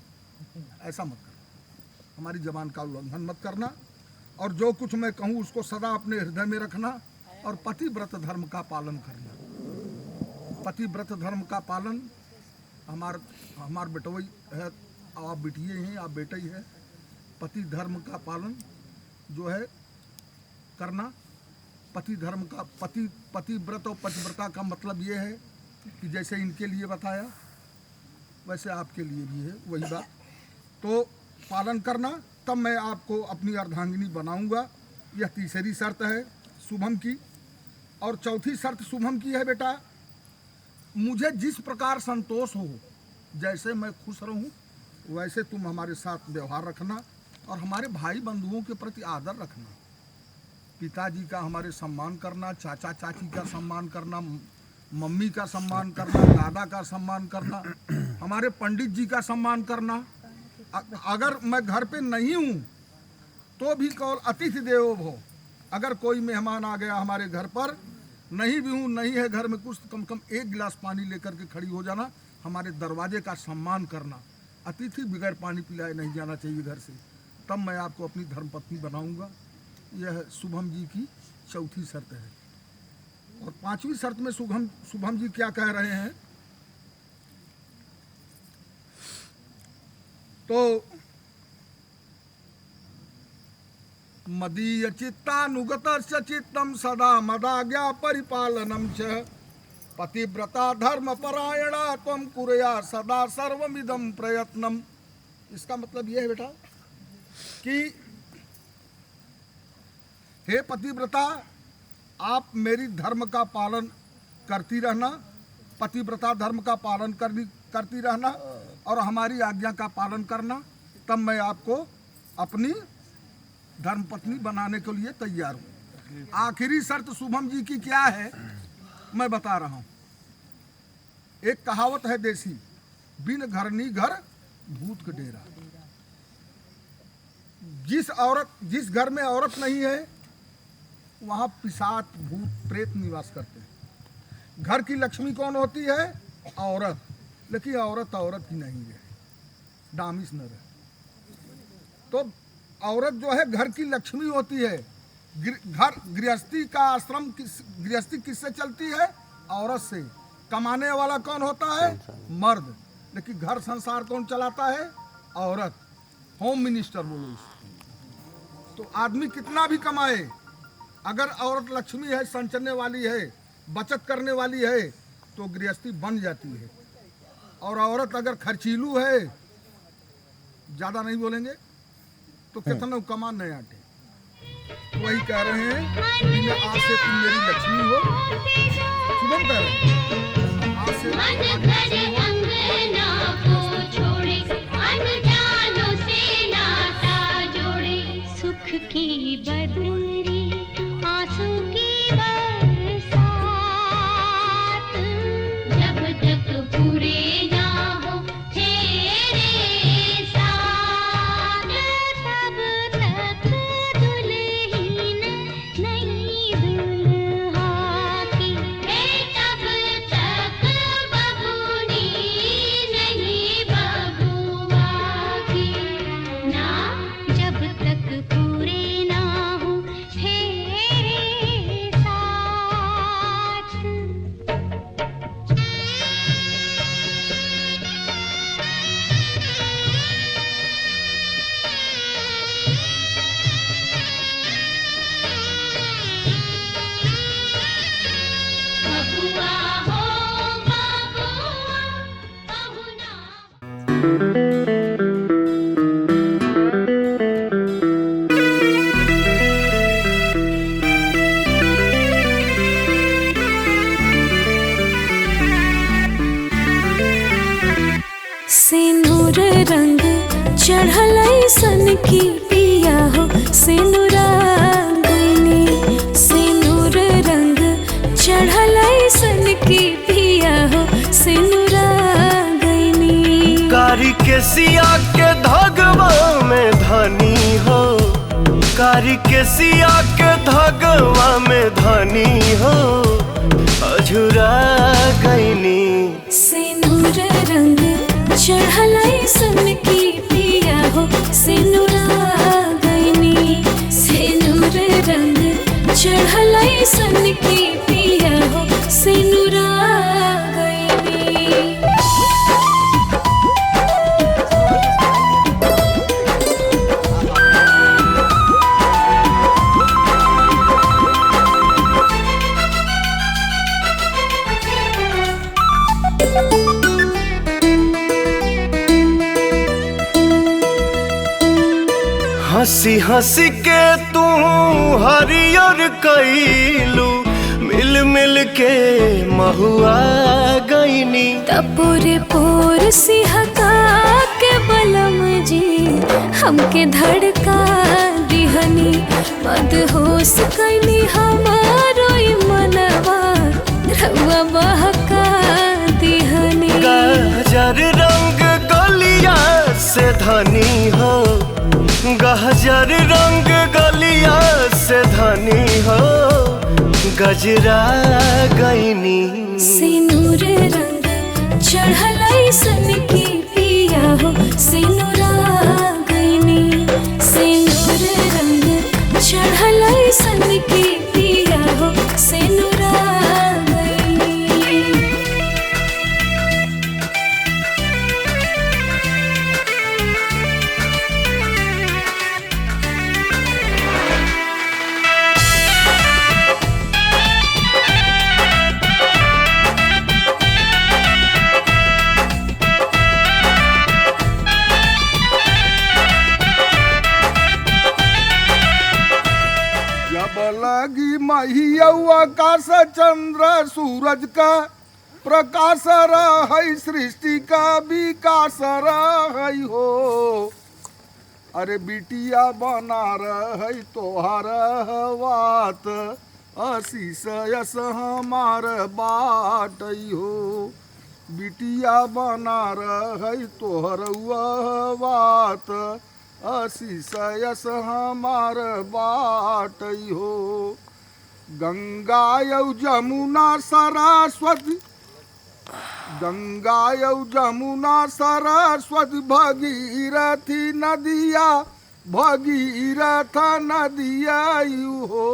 ऐसा मत करना। हमारी जबान का उल्लंघन मत करना और जो कुछ मैं कहूँ उसको सदा अपने हृदय में रखना और पतिव्रत धर्म का पालन करना। पतिव्रत धर्म का पालन हमार बेटवई है, आप बेटिए हैं, आप बेटे ही है। पति धर्म का पालन जो है करना। पति धर्म का पतिव्रत और पतिव्रता का मतलब ये है कि जैसे इनके लिए बताया वैसे आपके लिए भी है वही बात। तो पालन करना, तब मैं आपको अपनी अर्धांगिनी बनाऊंगा। यह तीसरी शर्त है शुभम की। और चौथी शर्त शुभम की है बेटा, मुझे जिस प्रकार संतोष हो, जैसे मैं खुश रहूं वैसे तुम हमारे साथ व्यवहार रखना और हमारे भाई बंधुओं के प्रति आदर रखना। पिताजी का हमारे सम्मान करना, चाचा चाची का सम्मान करना, मम्मी का सम्मान करना, दादा का सम्मान करना, हमारे पंडित जी का सम्मान करना। अगर मैं घर पे नहीं हूँ तो भी कौल अतिथि देवो भव। अगर कोई मेहमान आ गया हमारे घर पर, नहीं भी हूँ, नहीं है घर में कुछ, तो कम एक गिलास पानी लेकर के खड़ी हो जाना, हमारे दरवाजे का सम्मान करना। अतिथि बगैर पानी पिलाए नहीं जाना चाहिए घर से, तब मैं आपको अपनी धर्मपत्नी बनाऊंगा। यह शुभम जी की चौथी शर्त है। और पांचवी शर्त में शुभम जी क्या कह रहे हैं, तो मदीय चित्तानुगत चित्तम सदा मदाज्ञा परिपालनम च पतिव्रता धर्म परायणा त्वं कुर्या सदा सर्वमिदं प्रयत्नम। इसका मतलब यह है बेटा कि हे पतिव्रता, आप मेरी धर्म का पालन करती रहना, पतिव्रता धर्म का पालन करती रहना और हमारी आज्ञा का पालन करना, तब मैं आपको अपनी धर्मपत्नी बनाने के लिए तैयार हूँ। आखिरी शर्त शुभम जी की क्या है मैं बता रहा हूँ। एक कहावत है देसी, बिन घरनी घर भूत का डेरा। जिस घर में औरत नहीं है वहाँ पिशाच भूत प्रेत निवास करते हैं। घर की लक्ष्मी कौन होती है? औरत। लेकिन औरत औरत ही नहीं है, डामिस नर है। तो औरत जो है घर की लक्ष्मी होती है। घर गृहस्थी का आश्रम गृहस्थी किससे चलती है? औरत से। कमाने वाला कौन होता है? मर्द। लेकिन घर संसार कौन चलाता है? औरत। होम मिनिस्टर बोलो इसको। तो आदमी कितना भी कमाए, अगर औरत लक्ष्मी है, संचने वाली है, बचत करने वाली है, तो गृहस्थी बन जाती है। और औरत अगर खर्चीलू है, ज़्यादा नहीं बोलेंगे तो कितना कमा नहीं आते। तो वही कह रहे हैं, बिना आज से तुम मेरी लक्ष्मी हो। शुभम कह रहे हैं, आज से सुख की बदरी आंसू की बरसात, जब तक पूरे ना हो तेरे साथ, तब तक दुल्हन नई दुल्हा की, तब तक बबूनी नहीं बबुआ की ना, जब तक पूरे ना हो तेरे साथ। बबुआ हो बबुआ, बहू ना। सिनुर रंग चढ़ल सन की पिया हो, सिनुरांगनी। सिनुर रंग चढ़ल सन की पिया हो, सिनुरांगनी। कारी के सिया के धगवा में धनी हो, कारी के सिया के धगवा में धनी हो, अझुरा गईनी। सिनुर रंग चढ़ल सन की पिया हो, सिनुरांगनी। सिनुर रंग चढ़ल सन की पिया हो, सिनुरांगनी। हंसी हंसी के तू हरियर कैलू, मिल मिल के महुआ गईनी। तपोरे पोर सिहका के बलम जी, हमके धड़का दिहनी। मदहोश कैनी हमारो ई मनवा, रउआ बहका दिहनी। गहजर रंग गलिया से धनी हो, गहजर रंग गलिया से धनी हो, गजरा गईनी। सिनुर रंग चढ़ल सन की पिया हो, सिनुरांगनी। सिनुर रंग चढ़ल सन की पिया हो, सिनुरांगनी। जब लगी महिया आकाश चंद्र सूरज का प्रकाश रही, सृष्टि का विकास रही हो। अरे बिटिया बना रही तोहर बात, आशीष यस हमार बाट हो। बिटिया बना रही तोहर बात, आशीष यस हमार बाट हो। गंगा यौ जमुना सरस्वती, गंगा यौ जमुना सरस्वती, भगीरथी नदिया, भगीरथ नदिया यू हो।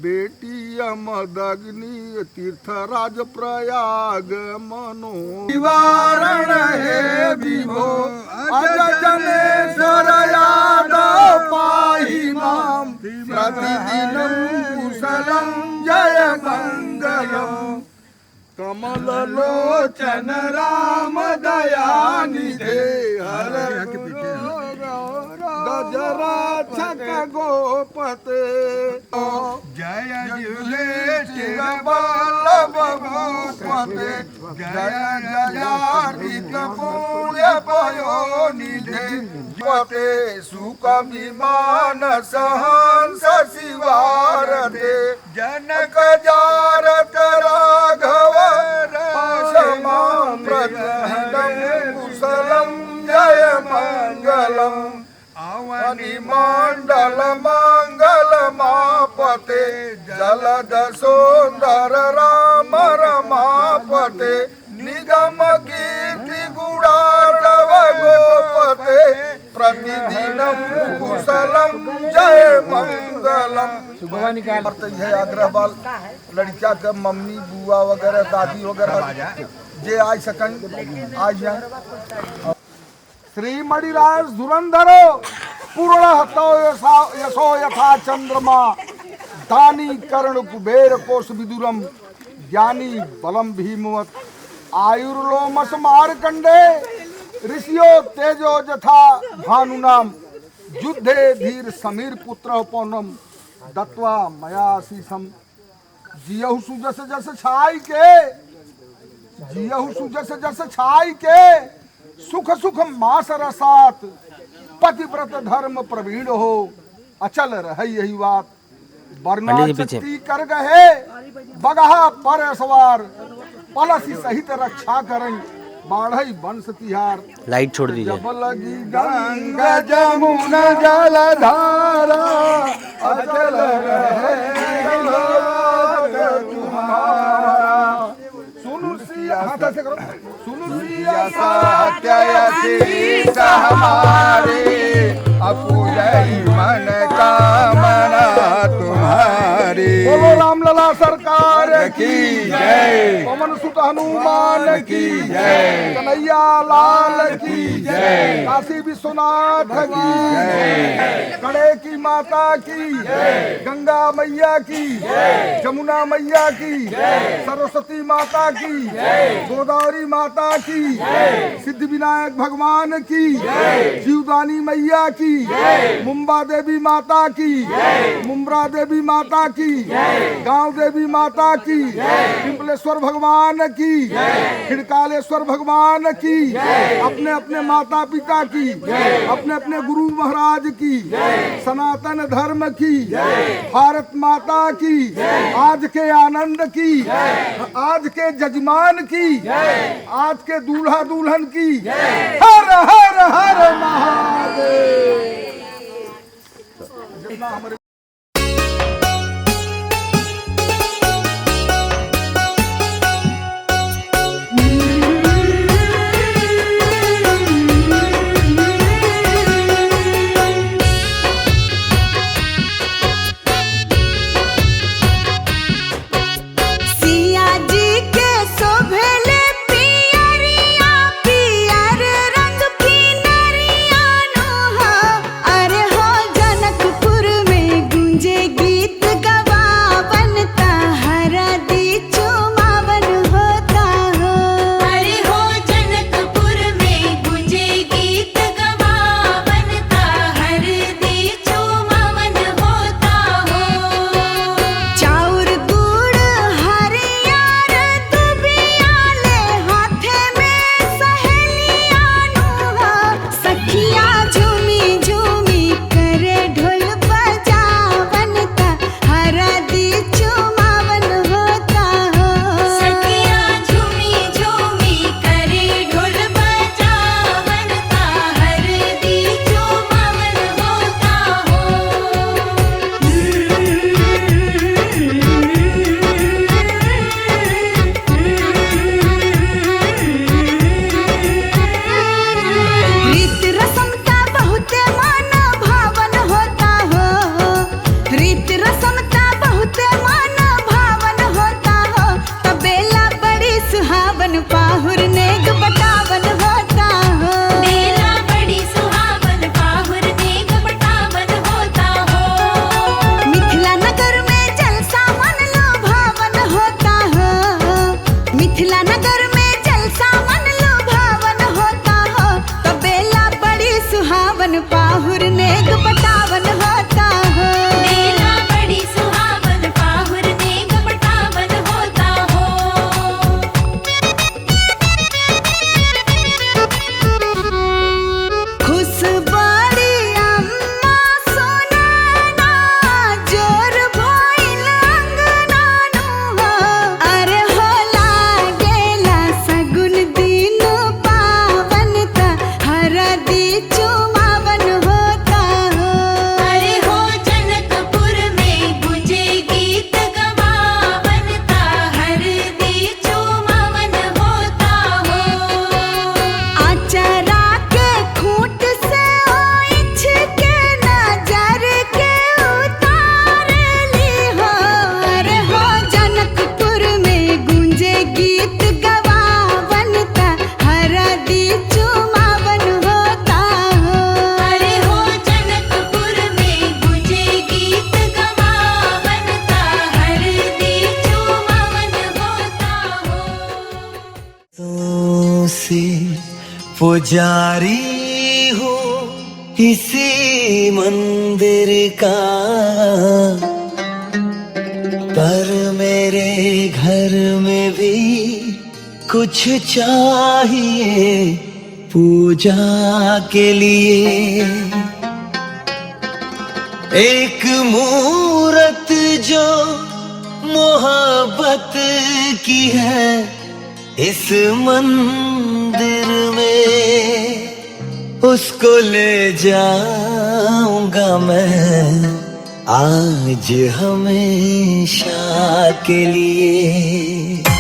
बेटी यमदग्नि तीर्थराज प्रयाग मनो निवारण हे विभो अज जनेश्वर यादव पाहि माम प्रतिदिनं कुशलं जय मंगलम कमल लोचन राम दयानिधे हर गजराक्षक गोपते जय युधिष्ठिर वल्लभ भूपते जय जयार्थिक पुण्य पयोनिधे पते सुख विमान सहंस शिवारते जनक जारत राघव राशमां प्रतिदिनं कुशलं जय मंगलम आवनि मंडल मंगल मापते जलद सुंदर राम रमापते निगम कीर्ति गुणार्णव गोपते प्रतिदिनं कुशलं जय मंगलम। है आग्रह बाल लड़किया के मम्मी बुआ वगैरह दादी वगैरह जे आ सकन आ जाए। श्री मणिराज धुरंधरो पूर्ण हतो यशो यथा चंद्रमा दानी कर्ण कुबेर कोश विदुरम ज्ञानी बलम भीमवत आयुर्लोमस मारकंडे ऋषियो तेजो जथा भानुनाम युद्धे धीर समीर पुत्र पौनम दत्वा मयाशीसम जियहु सुजस जस छाई के जियहु सुजस जस छाई के सुख सुख मास रसात पतिव्रत धर्म प्रवीण हो अचल रह यही बात वर्णा शक्ति कर गए बगहा पर सवार पलसी सहित रक्षा करें बाढ़ई वंश तिहार लाइट छोड़ दीजिए। जब लगी गंगा जमुना जलधारा अचल रहे तुम्हारा सुनु सिया हाथ से करो सुनु सिया सत्य हमारे अपूजई मन कामना तुम्हारी। बोलो रामलला सरकार की जय, पवन सुत हनुमान की जय, कन्हैया लाल की जय, काशी विश्वनाथ की जय, कड़े की माता की जय, गंगा मैया की जय, जमुना मैया की जय, सरस्वती माता की जय, गोदावरी माता की जय, सिद्धि विनायक भगवान की जय, जीवदानी मैया की जय, मुंबा देवी माता की जय, मुम्बरा देवी माता की जय, गांव देवी माता की जय, पिंपलेश्वर भगवान की जय, खिड़कालेश्वर भगवान की जय, अपने अपने माता पिता की जय, अपने अपने गुरु महाराज की जय, सनातन धर्म की जय, भारत माता की जय, आज के आनंद की जय, आज के जजमान की जय, आज के दूल्हा दुल्हन की जय, हर हर हर महादेव। जितना हमारे अरे हो जनकपुर में पुजारी हूँ इसी मंदिर का, पर मेरे घर में भी कुछ चाहिए पूजा के लिए। एक मूरत जो मोहब्बत की है इस मंदिर में, उसको ले जाऊंगा मैं आज हमेशा के लिए।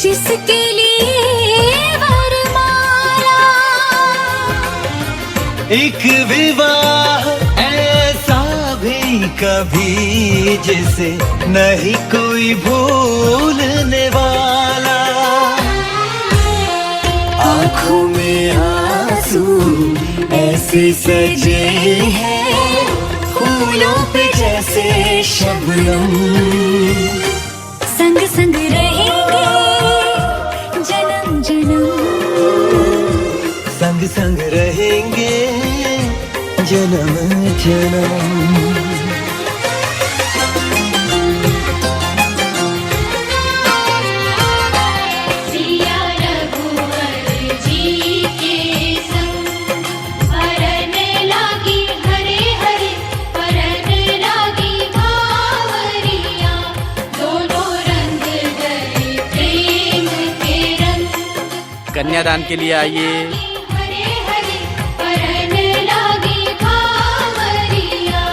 जिसके लिए वरमाला, एक विवाह ऐसा भी कभी जिसे नहीं कोई भूलने वाला। आंखों में आंसू ऐसे सजे हैं फूलों पे जैसे शबनम, संग संग रहेंगे जन्म जन्म, संग संग रहेंगे जन्म जन्म। सिया रघुवर जी के संग परन लागी हरे हरे, परन लागी बावरिया, दोनों रंग गए प्रेम के रंग। कन्यादान के लिए आइए। हरे हरे परन लागी बावरिया।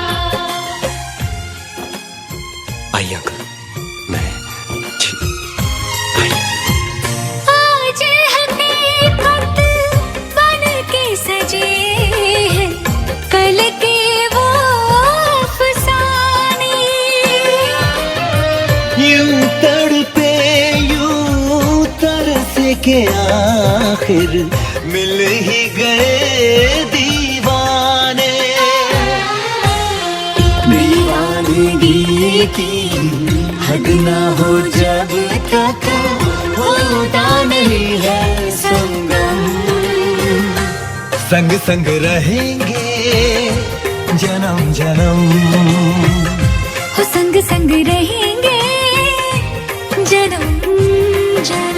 आइए अंकल, मैं आज हकीकत बन के सजे हैं कल के वो अफसाने। यूं तड़पे यूं तरसे के आखिर मिल ही गए दीवाने। दीवानगी की हद ना हो जब तक होता नहीं है संगम, संग संग रहेंगे जन्म जन्म, हो संग संग रहेंगे जन्म जन्म।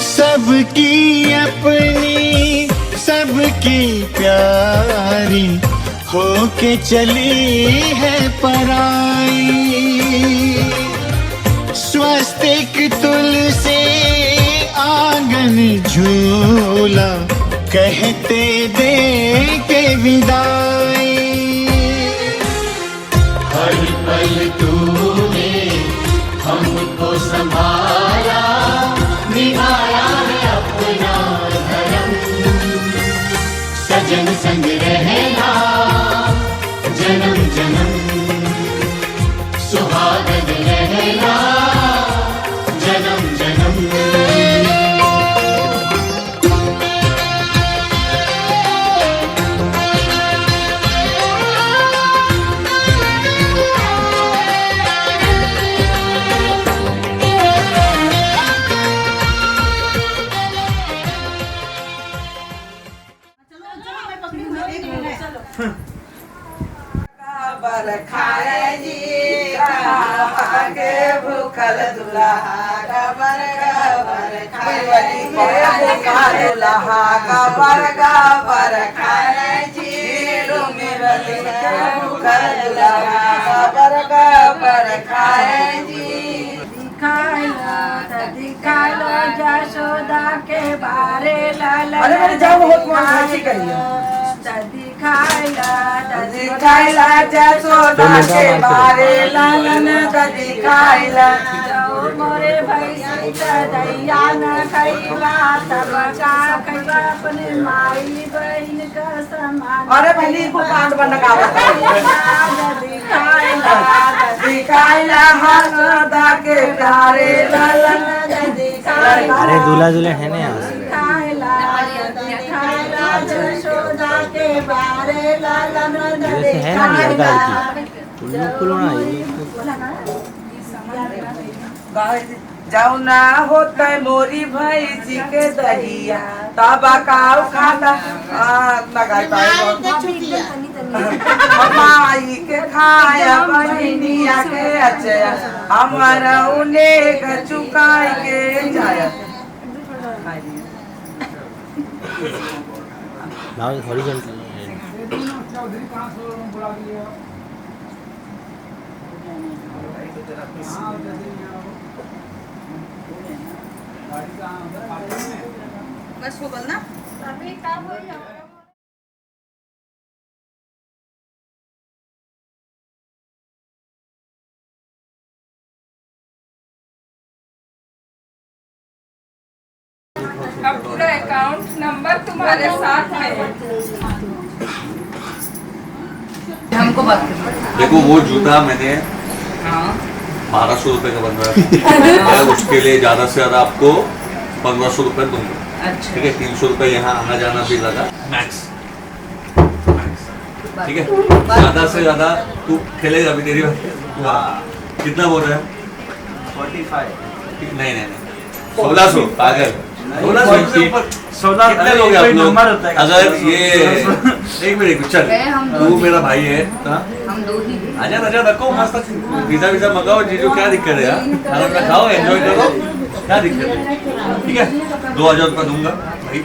सबकी अपनी सबकी प्यारी होके चली है पराई। स्वस्तिक तुलसी आंगन झूला कहते दे के विदाई। हर पल तूने हमको संभाला, निभाया है अपना धर्म, सजन संग रहना जन्म जन्म, सुहागन रहना जन्म जन्म। दुल्हा गबर गबर खाए दुल्हा गबर खाए जी रुमिरली के मुखर दुल्हा गबर खाए जी दिखालो जशोदा के बारे लाल अरे मेरे जाओ बहुत मोहब्बत करिए दिखाइला जशोदा के बारे लालन दिखाइला मोरे भैया दैया न खैला तब का खैला अपने माई बहन का समान अरे पहले को कांड बन का दिखाइला हसदा के प्यारे लालन दिखाइला अरे दूल्हा दुल्हन है ना यहाँ दिखाइला जशोदा के बारे लालन जैसे है ना ये लड़का लड़की उल्लू ना जाऊ ना होता मोरी भैंसी के दहिया तबा काऊ खाता लगाई माई के खाया बहनिया के अचया हमारा उन्हें चुकाई के जाया नाउ हॉरिजॉन्टल बस वो बोलना अभी काम हो गया अब पूरा अकाउंट नंबर तुम्हारे साथ में हमको बात कर देखो वो जूता मैंने 1200 रुपए का बनवाया मैं उसके लिए ज्यादा से ज्यादा आपको 1500 रुपए दूंगा ठीक है 300 रुपए यहाँ आना जाना भी लगा मैक्स ठीक है ज्यादा से ज्यादा तू खेलेगा अभी तेरी कितना बोल रहा है 45 नहीं 1600 पागल 16 कितने लोग हैं आप लोग अगर ये एक मिनट चल तू मेरा भाई है आजा रखो मस्त वीजा मंगाओ जीजू क्या दिक्कत है यार खाना खाओ एंजॉय करो क्या दिक्कत है ठीक है 2000 रुपया दूंगा भाई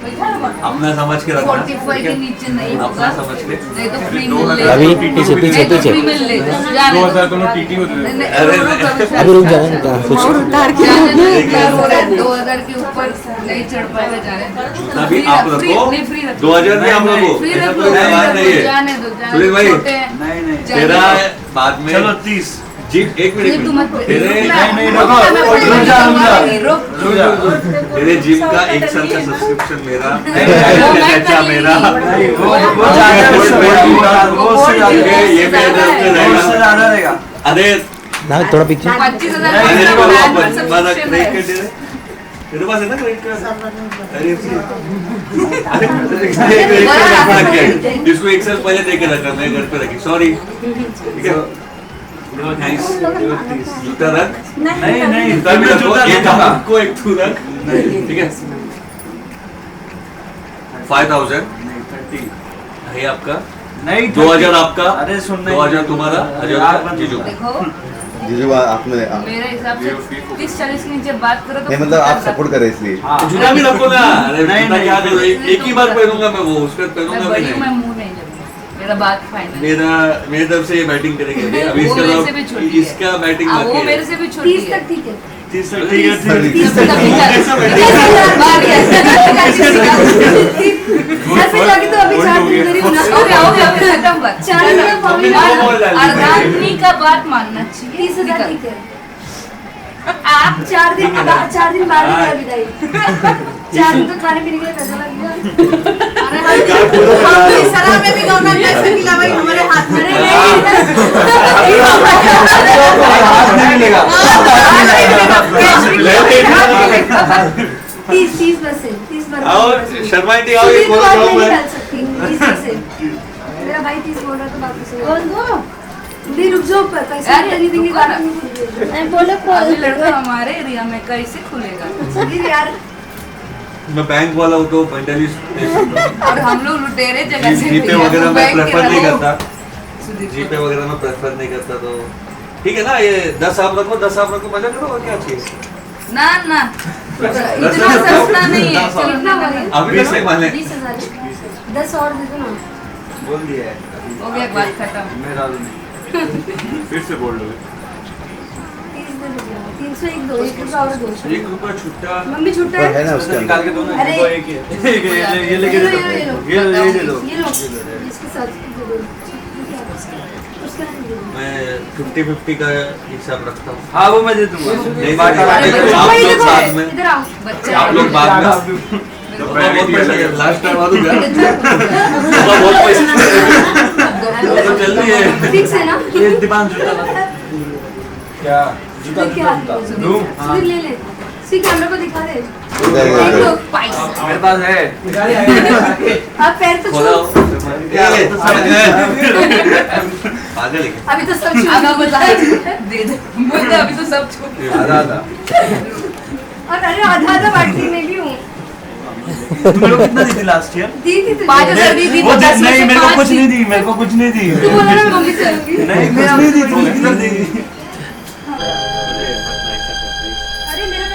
अपना समझ के रखना अपना समझ के अभी पीछे 2000 दोनों टीटी होते अभी रुक जाओ कुछ 2000 के ऊपर नहीं चढ़ पाएगा जाने जूता भी आप रखो 2000 भी आप रखो ऐसा कोई बात नहीं है सुनील भाई तेरा बाद में चलो 30 जी एक मिनट तेरे जिम का 1 साल का सब्सक्रिप्शन मेरा मेरा ये रहेगा अरे ना थोड़ा पीछे तेरे पास है ना क्रेडिट कार्ड इसको 1 साल पहले देके रखा मैं घर पे रखी सॉरी ठीक है जूता रख नहीं जूता भी रखो एक हमको एक तू रख ठीक है 5000 है आपका नहीं 2000 आपका अरे सुन 2000 तुम्हारा 1000 जीजू जीजू आपने मेरे हिसाब से 30-40 के नीचे बात करो तो मतलब आप सपोर्ट करें इसलिए जूता भी रखो ना अरे जूता क्या करो एक ही बार पहनूंगा मैं वो उसके बाद पहनूंगा मैं मुंह नहीं मेरा बात फाइनल मेरी तरफ से ये बैटिंग करेंगे अभी इसका बैटिंग वो मेरे से भी छोटी 30 तक ठीक है 30 तक ठीक है 30 तक ऐसे लगे तो अभी 4 दिन मेरी हो गया खत्म बात 4 दिन में फॉर्मूला अर्धांगिनी का बात मानना चाहिए 30,000 ठीक है आप 4 दिन बाद मेरा विदाई 4 दिन तो खाने पीने के लिए पैसा लग गया अरे हम शराब में भी गौना कैसे मिला भाई हमारे हाथ में नहीं मिलेगा 30% और शर्मा आंटी आओ ये कौन जाओ मैं 30% मेरा भाई 30 बोल रहा था बाकी से कौन दो नहीं रुक जाओ पर पैसे नहीं देंगे बात नहीं बोले लड़का हमारे एरिया में कैसे खुलेगा यार मैं बैंक वाला हूँ तो मेंटलिस्ट और हम लोग लुटेरे जगह से जीपे वगैरह मैं प्रेफर नहीं करता जीपे वगैरह में प्रेफर नहीं करता तो ठीक है ना, ये 10 आप रखो, 10 आप रखो, मजा करो और क्या चाहिए। ना ना इतना सस्ता नहीं है। कितना बोले? अभी से माने 20,000 10 और दे दो ना। बोल दिया है, हो गया बात खत्म। मैं डाल दूंगी। फिर से बोल लो। 301 दो, 1 रुपया और दो। 1 रुपया छुट्टा मम्मी छुट्टा है ना उसके निकाल के दो ना। अरे ये लेके दे दो, ये दे दो। ये लो इसके साथ दे दो। उसका नहीं दे दो। मैं 50-50 का हिसाब रखता हूँ। हाँ वो मैं दे दूंगा। आप लोग साथ में, इधर आओ। बच्चे आप लोग बाद में। बहुत पैसा है, लास्ट टाइम आ दूंगा। बहुत पैसा तो चल रही है। फिक्स है ना? ये दीवान क्या जूता फिर ले ले। सी कैमरा को दिखा दे। मेरे पास है। आप पैर तो छू। पागल है। अभी तो सब छू। आगा बता दे दे बोलते अभी तो सब छू। आधा और अरे आधा बांटती मैं भी हूँ। तुम मेरे को कितना दी थी लास्ट ईयर? दी थी 5,000 दी थी। वो नहीं मेरे को कुछ नहीं दी, मेरे को कुछ नहीं दी। तू बोला ना मम्मी से लूंगी। नहीं कुछ नहीं दी, तुम कितना दी? अरे मेरा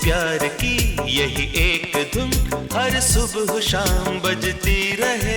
प्यार की यही एक धुन हर सुबह शाम बजती रहे।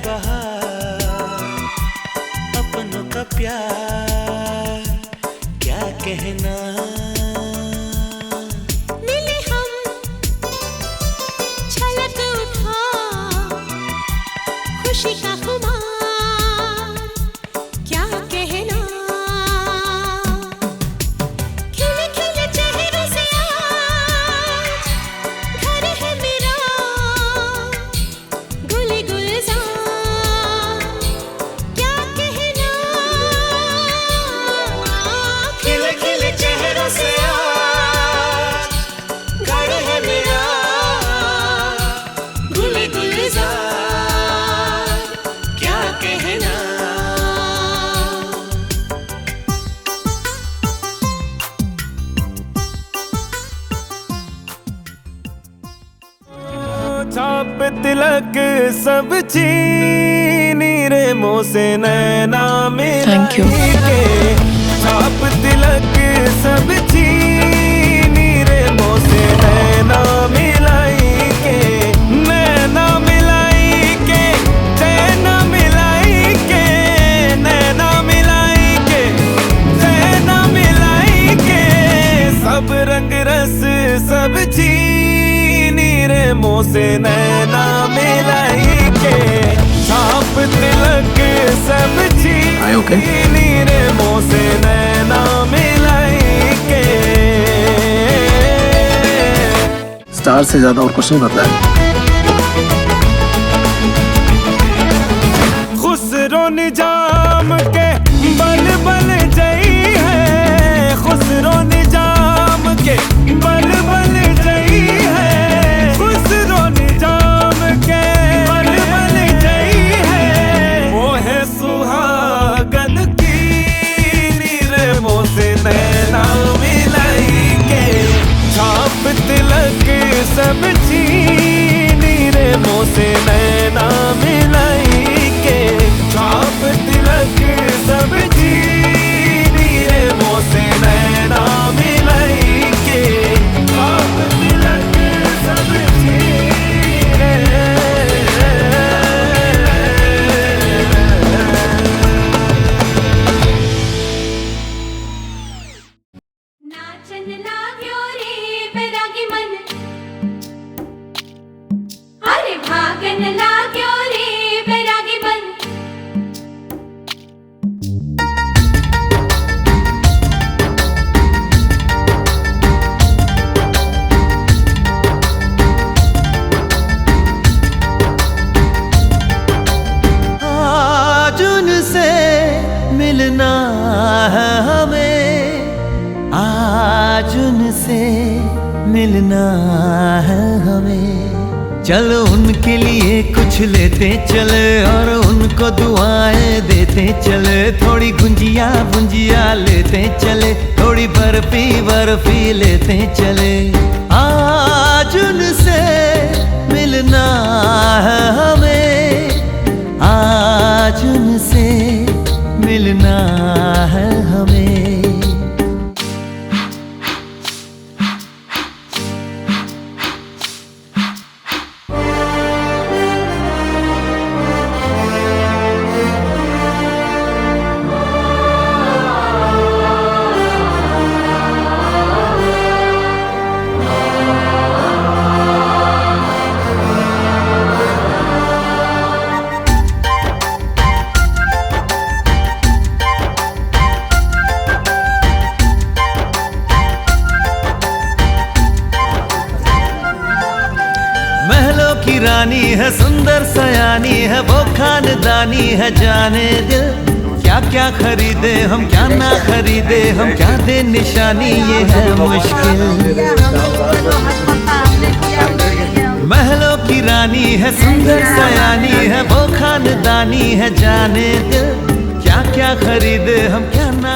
बहार, अपनों का प्यार क्या कहना। मिले हम छलक उठा खुशी का खुमार क्या कहना। खिले खिले चेहरे से आज घर है मेरा गुल गुलजार क्या कहना। खिले खिले चेहरों से आज घर है मेरा गुल गुलजार क्या कहना। छाप तिलक सब चीनी रे मोह से नैना मिलाई के। छाप तिलक सब चीनी रे मोह से नैना मिलाई के। नैना मिलाई के चैना मिलाई के। नैना मिलाई के चैना मिलाई के। सब रंग रस सब चीनी रे मोह से नैना मिलाई के। छाप तिलक सब चीनी रे मोह से नैना मिलाई के। स्टार से ज्यादा और कुछ नहीं बदला है। खुसरो निजाम के बल बल जई है। खुसरो निजाम के बल बल जई है। खुसरो निजाम के बल बल जई है। वो है सुहागन की रे मोह से नैना मिलाई के। छाप तिलक सब चीनी रे मोह से नैना मिलाई के। छाप तिलक सब चीनी रे मोह से नैना मिलाई के। छाप तिलक सब नाचन लाग्यो रे बैरागी मन, अरे भागन लाग्यो रे बैरागी मन। आज उनसे मिलना है हमें, आज उनसे मिलना है हमें। चलो उनके लिए कुछ लेते चले और उनको दुआएं देते चले। थोड़ी गुंजिया गुंजिया लेते चले, थोड़ी बर्फी बर्फी लेते चले। आज उनसे मिलना है हमें, आज उनसे मिलना है हमें। महलों की रानी है, सुंदर सयानी है, वो खानदानी है। जाने दिल क्या क्या खरीदे हम, क्या ना खरीदे हम, क्या दे निशानी ये है मुश्किल। महलों की रानी है, सुंदर सयानी है, वो खानदानी है। जाने दिल क्या क्या खरीदे हम, क्या ना